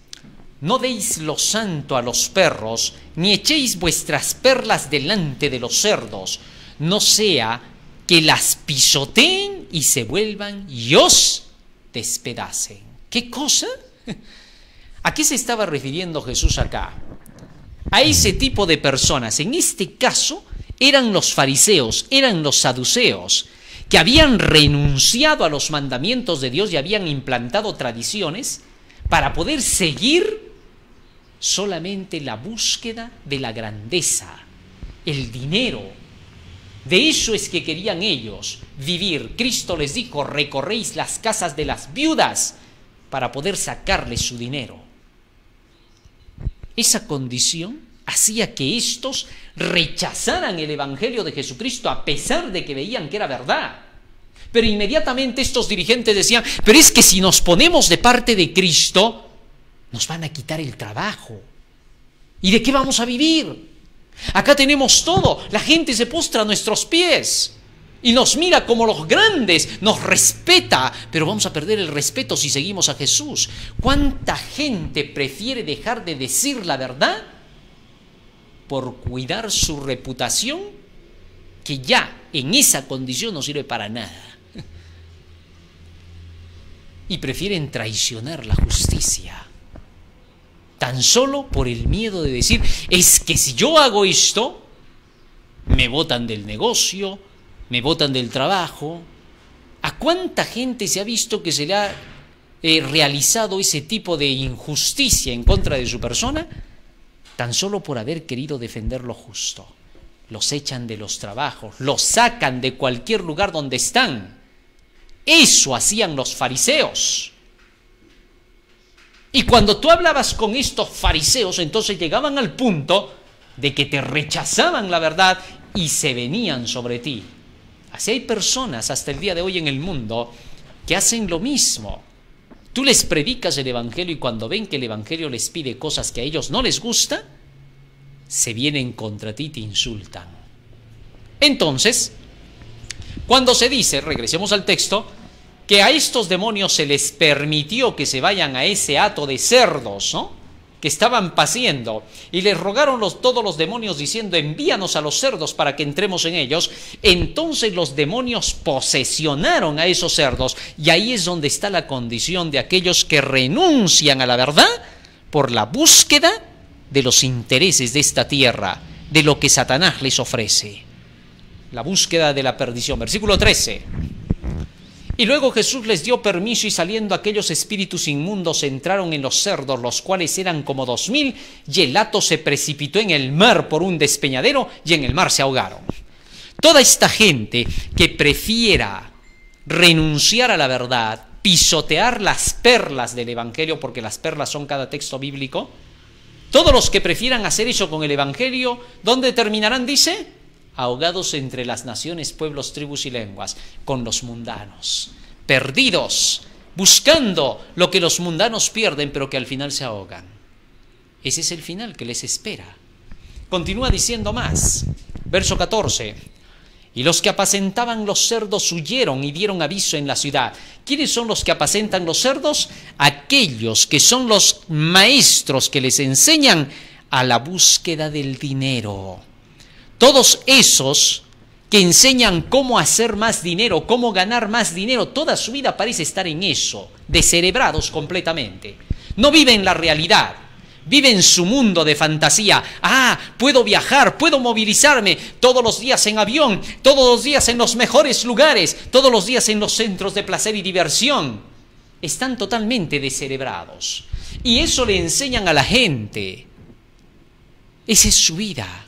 A: No deis lo santo a los perros, ni echéis vuestras perlas delante de los cerdos, no sea que las pisoteen y se vuelvan y os despedacen. ¿Qué cosa? ¿A qué se estaba refiriendo Jesús acá? A ese tipo de personas. En este caso eran los fariseos, eran los saduceos, que habían renunciado a los mandamientos de Dios y habían implantado tradiciones para poder seguir solamente la búsqueda de la grandeza, el dinero. De eso es que querían ellos vivir. Cristo les dijo, recorréis las casas de las viudas para poder sacarles su dinero. Esa condición hacía que estos rechazaran el Evangelio de Jesucristo a pesar de que veían que era verdad. Pero inmediatamente estos dirigentes decían, pero es que si nos ponemos de parte de Cristo, nos van a quitar el trabajo. ¿Y de qué vamos a vivir? Acá tenemos todo, la gente se postra a nuestros pies y nos mira como los grandes, nos respeta, pero vamos a perder el respeto si seguimos a Jesús. ¿Cuánta gente prefiere dejar de decir la verdad por cuidar su reputación, que ya en esa condición no sirve para nada? Y prefieren traicionar la justicia, tan solo por el miedo de decir, es que si yo hago esto, me botan del negocio, me botan del trabajo. ¿A cuánta gente se ha visto que se le ha realizado ese tipo de injusticia en contra de su persona? Tan solo por haber querido defender lo justo. Los echan de los trabajos, los sacan de cualquier lugar donde están. Eso hacían los fariseos. Y cuando tú hablabas con estos fariseos, entonces llegaban al punto de que te rechazaban la verdad y se venían sobre ti. Así hay personas hasta el día de hoy en el mundo que hacen lo mismo. Tú les predicas el Evangelio y cuando ven que el Evangelio les pide cosas que a ellos no les gusta, se vienen contra ti y te insultan. Entonces, Cuando se dice, regresemos al texto, que a estos demonios se les permitió que se vayan a ese hato de cerdos, ¿no?, que estaban paciendo, y les rogaron todos los demonios diciendo, envíanos a los cerdos para que entremos en ellos. Entonces los demonios posesionaron a esos cerdos, y ahí es donde está la condición de aquellos que renuncian a la verdad por la búsqueda de los intereses de esta tierra, de lo que Satanás les ofrece. La búsqueda de la perdición. Versículo 13. Y luego Jesús les dio permiso, y saliendo aquellos espíritus inmundos entraron en los cerdos, los cuales eran como 2000, y el hato se precipitó en el mar por un despeñadero, y en el mar se ahogaron. Toda esta gente que prefiera renunciar a la verdad, pisotear las perlas del Evangelio, porque las perlas son cada texto bíblico, todos los que prefieran hacer eso con el Evangelio, ¿dónde terminarán? Dice, ahogados entre las naciones, pueblos, tribus y lenguas, con los mundanos, perdidos, buscando lo que los mundanos pierden, pero que al final se ahogan. Ese es el final que les espera. Continúa diciendo más, verso 14. Y los que apacentaban los cerdos huyeron y dieron aviso en la ciudad. ¿Quiénes son los que apacentan los cerdos? Aquellos que son los maestros que les enseñan a la búsqueda del dinero. Todos esos que enseñan cómo hacer más dinero, cómo ganar más dinero, toda su vida parece estar en eso, descerebrados completamente. No viven la realidad, viven su mundo de fantasía. Puedo viajar, puedo movilizarme todos los días en avión, todos los días en los mejores lugares, todos los días en los centros de placer y diversión. Están totalmente descerebrados. Y eso le enseñan a la gente. Esa es su vida.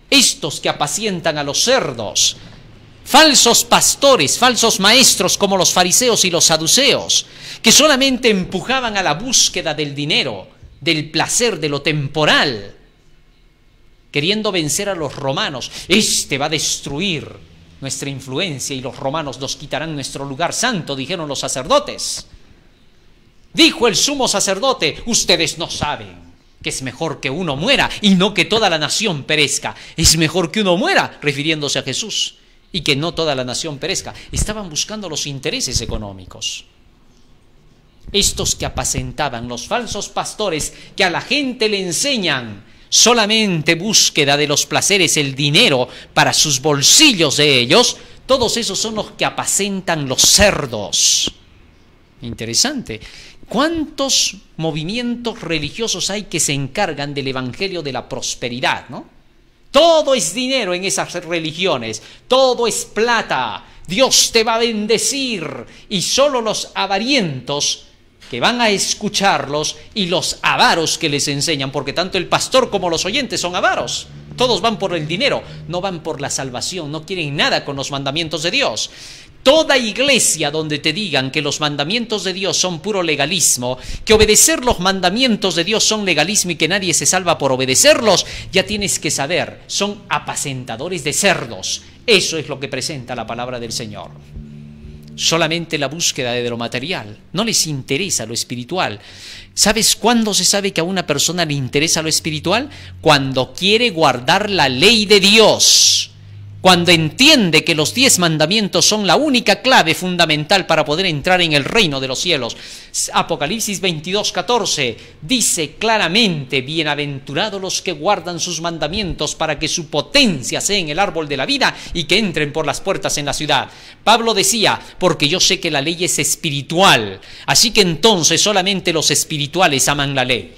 A: Estos que apacientan a los cerdos, falsos pastores, falsos maestros como los fariseos y los saduceos, que solamente empujaban a la búsqueda del dinero, del placer, de lo temporal, queriendo vencer a los romanos. Este va a destruir nuestra influencia y los romanos nos quitarán nuestro lugar santo, dijeron los sacerdotes. Dijo el sumo sacerdote, ustedes no saben que es mejor que uno muera y no que toda la nación perezca. Es mejor que uno muera, refiriéndose a Jesús, y que no toda la nación perezca. Estaban buscando los intereses económicos. Estos que apacentaban, los falsos pastores que a la gente le enseñan solamente búsqueda de los placeres, el dinero para sus bolsillos de ellos, todos esos son los que apacentan los cerdos. Interesante. ¿Cuántos movimientos religiosos hay que se encargan del evangelio de la prosperidad, ¿no? Todo es dinero en esas religiones, todo es plata, Dios te va a bendecir, y solo los avarientos que van a escucharlos y los avaros que les enseñan, porque tanto el pastor como los oyentes son avaros. Todos van por el dinero, no van por la salvación, no quieren nada con los mandamientos de Dios. Toda iglesia donde te digan que los mandamientos de Dios son puro legalismo, que obedecer los mandamientos de Dios son legalismo y que nadie se salva por obedecerlos, ya tienes que saber, son apacentadores de cerdos. Eso es lo que presenta la palabra del Señor. Solamente la búsqueda de lo material, no les interesa lo espiritual. ¿Sabes cuándo se sabe que a una persona le interesa lo espiritual? Cuando quiere guardar la ley de Dios. Cuando entiende que los 10 mandamientos son la única clave fundamental para poder entrar en el reino de los cielos. Apocalipsis 22:14 dice claramente, bienaventurados los que guardan sus mandamientos para que su potencia sea en el árbol de la vida y que entren por las puertas en la ciudad. Pablo decía, porque yo sé que la ley es espiritual, así que entonces solamente los espirituales aman la ley.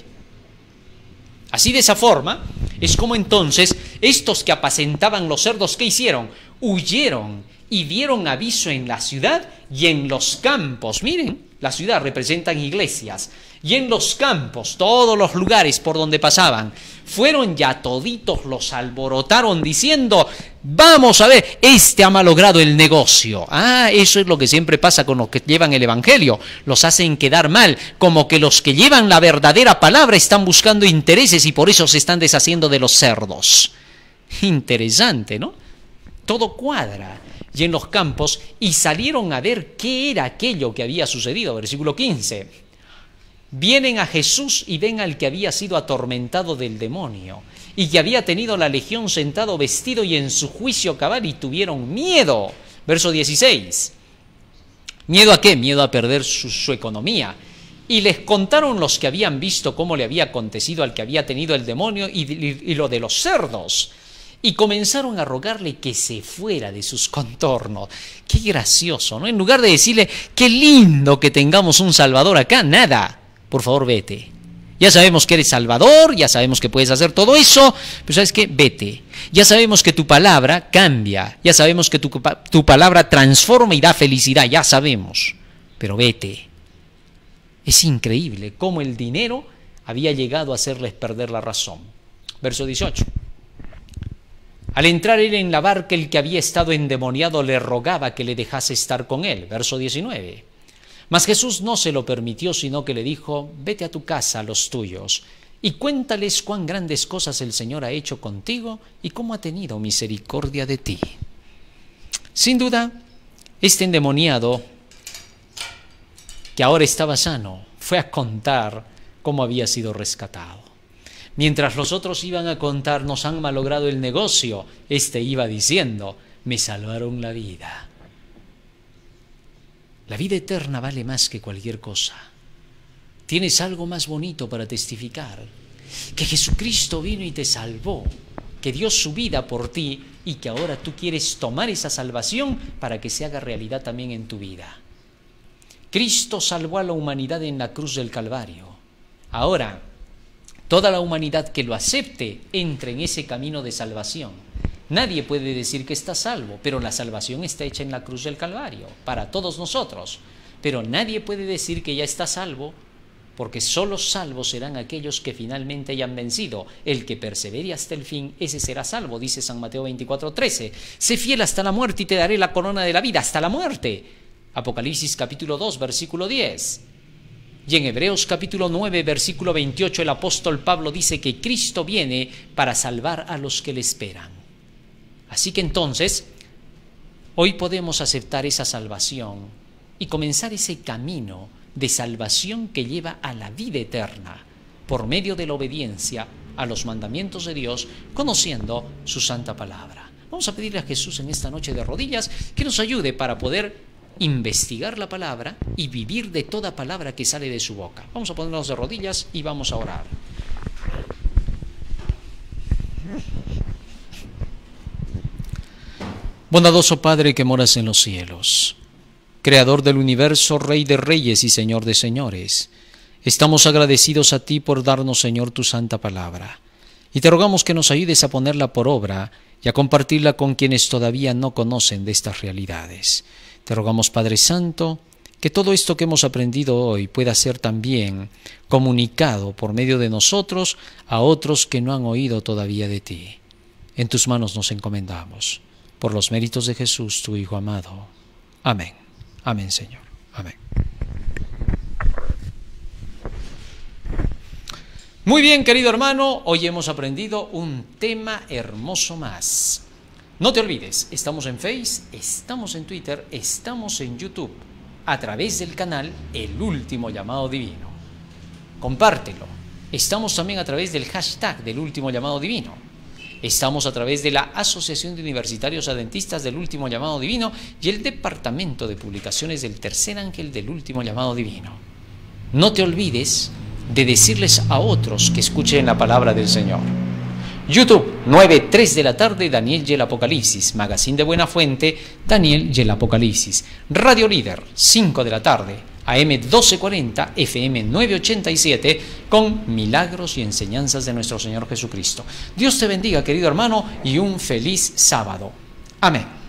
A: Así de esa forma es como entonces estos que apacentaban los cerdos, ¿qué hicieron? Huyeron y dieron aviso en la ciudad y en los campos. Miren, la ciudad representan iglesias. Y en los campos, todos los lugares por donde pasaban, fueron ya toditos, los alborotaron diciendo, vamos a ver, este ha malogrado el negocio. Eso es lo que siempre pasa con los que llevan el evangelio, los hacen quedar mal, como que los que llevan la verdadera palabra están buscando intereses y por eso se están deshaciendo de los cerdos. Interesante, ¿no? Todo cuadra. Y en los campos, y salieron a ver qué era aquello que había sucedido. Versículo 15. Vienen a Jesús y ven al que había sido atormentado del demonio y que había tenido la legión sentado vestido y en su juicio cabal y tuvieron miedo. Verso 16. ¿Miedo a qué? Miedo a perder su economía. Y les contaron los que habían visto cómo le había acontecido al que había tenido el demonio y lo de los cerdos. Y comenzaron a rogarle que se fuera de sus contornos. Qué gracioso, ¿no? En lugar de decirle, qué lindo que tengamos un Salvador acá, nada. Por favor, vete. Ya sabemos que eres Salvador, ya sabemos que puedes hacer todo eso, pero ¿sabes qué? Vete. Ya sabemos que tu palabra cambia, ya sabemos que tu palabra transforma y da felicidad, ya sabemos, pero vete. Es increíble cómo el dinero había llegado a hacerles perder la razón. Verso 18. Al entrar él en la barca, el que había estado endemoniado le rogaba que le dejase estar con él. Verso 19. Mas Jesús no se lo permitió, sino que le dijo, vete a tu casa, a los tuyos, y cuéntales cuán grandes cosas el Señor ha hecho contigo y cómo ha tenido misericordia de ti. Sin duda, este endemoniado, que ahora estaba sano, fue a contar cómo había sido rescatado. Mientras los otros iban a contar, nos han malogrado el negocio, este iba diciendo, me salvaron la vida. La vida eterna vale más que cualquier cosa. Tienes algo más bonito para testificar, que Jesucristo vino y te salvó, que dio su vida por ti y que ahora tú quieres tomar esa salvación para que se haga realidad también en tu vida. Cristo salvó a la humanidad en la cruz del Calvario. Ahora, toda la humanidad que lo acepte entra en ese camino de salvación. Nadie puede decir que está salvo, pero la salvación está hecha en la cruz del Calvario, para todos nosotros. Pero nadie puede decir que ya está salvo, porque solo salvos serán aquellos que finalmente hayan vencido. El que persevere hasta el fin, ese será salvo, dice San Mateo 24:13. Sé fiel hasta la muerte y te daré la corona de la vida, hasta la muerte. Apocalipsis capítulo 2, versículo 10. Y en Hebreos capítulo 9, versículo 28, el apóstol Pablo dice que Cristo viene para salvar a los que le esperan. Así que entonces, hoy podemos aceptar esa salvación y comenzar ese camino de salvación que lleva a la vida eterna por medio de la obediencia a los mandamientos de Dios, conociendo su santa palabra. Vamos a pedirle a Jesús en esta noche de rodillas que nos ayude para poder investigar la palabra y vivir de toda palabra que sale de su boca. Vamos a ponernos de rodillas y vamos a orar. Bondadoso Padre que moras en los cielos, Creador del universo, Rey de reyes y Señor de señores, estamos agradecidos a ti por darnos, Señor, tu santa palabra, y te rogamos que nos ayudes a ponerla por obra y a compartirla con quienes todavía no conocen de estas realidades. Te rogamos, Padre Santo, que todo esto que hemos aprendido hoy pueda ser también comunicado por medio de nosotros a otros que no han oído todavía de ti. En tus manos nos encomendamos. Por los méritos de Jesús, tu Hijo amado. Amén. Amén, Señor. Amén. Muy bien, querido hermano, hoy hemos aprendido un tema hermoso más. No te olvides, estamos en Face, estamos en Twitter, estamos en YouTube, a través del canal El Último Llamado Divino. Compártelo. Estamos también a través del hashtag del Último Llamado Divino. Estamos a través de la Asociación de Universitarios Adventistas del Último Llamado Divino y el Departamento de Publicaciones del Tercer Ángel del Último Llamado Divino. No te olvides de decirles a otros que escuchen la palabra del Señor. YouTube, 9:03 de la tarde, Daniel y el Apocalipsis. Magazine de Buena Fuente, Daniel y el Apocalipsis. Radio Líder, 5 de la tarde, AM 1240, FM 987, con milagros y enseñanzas de nuestro Señor Jesucristo. Dios te bendiga, querido hermano, y un feliz sábado. Amén.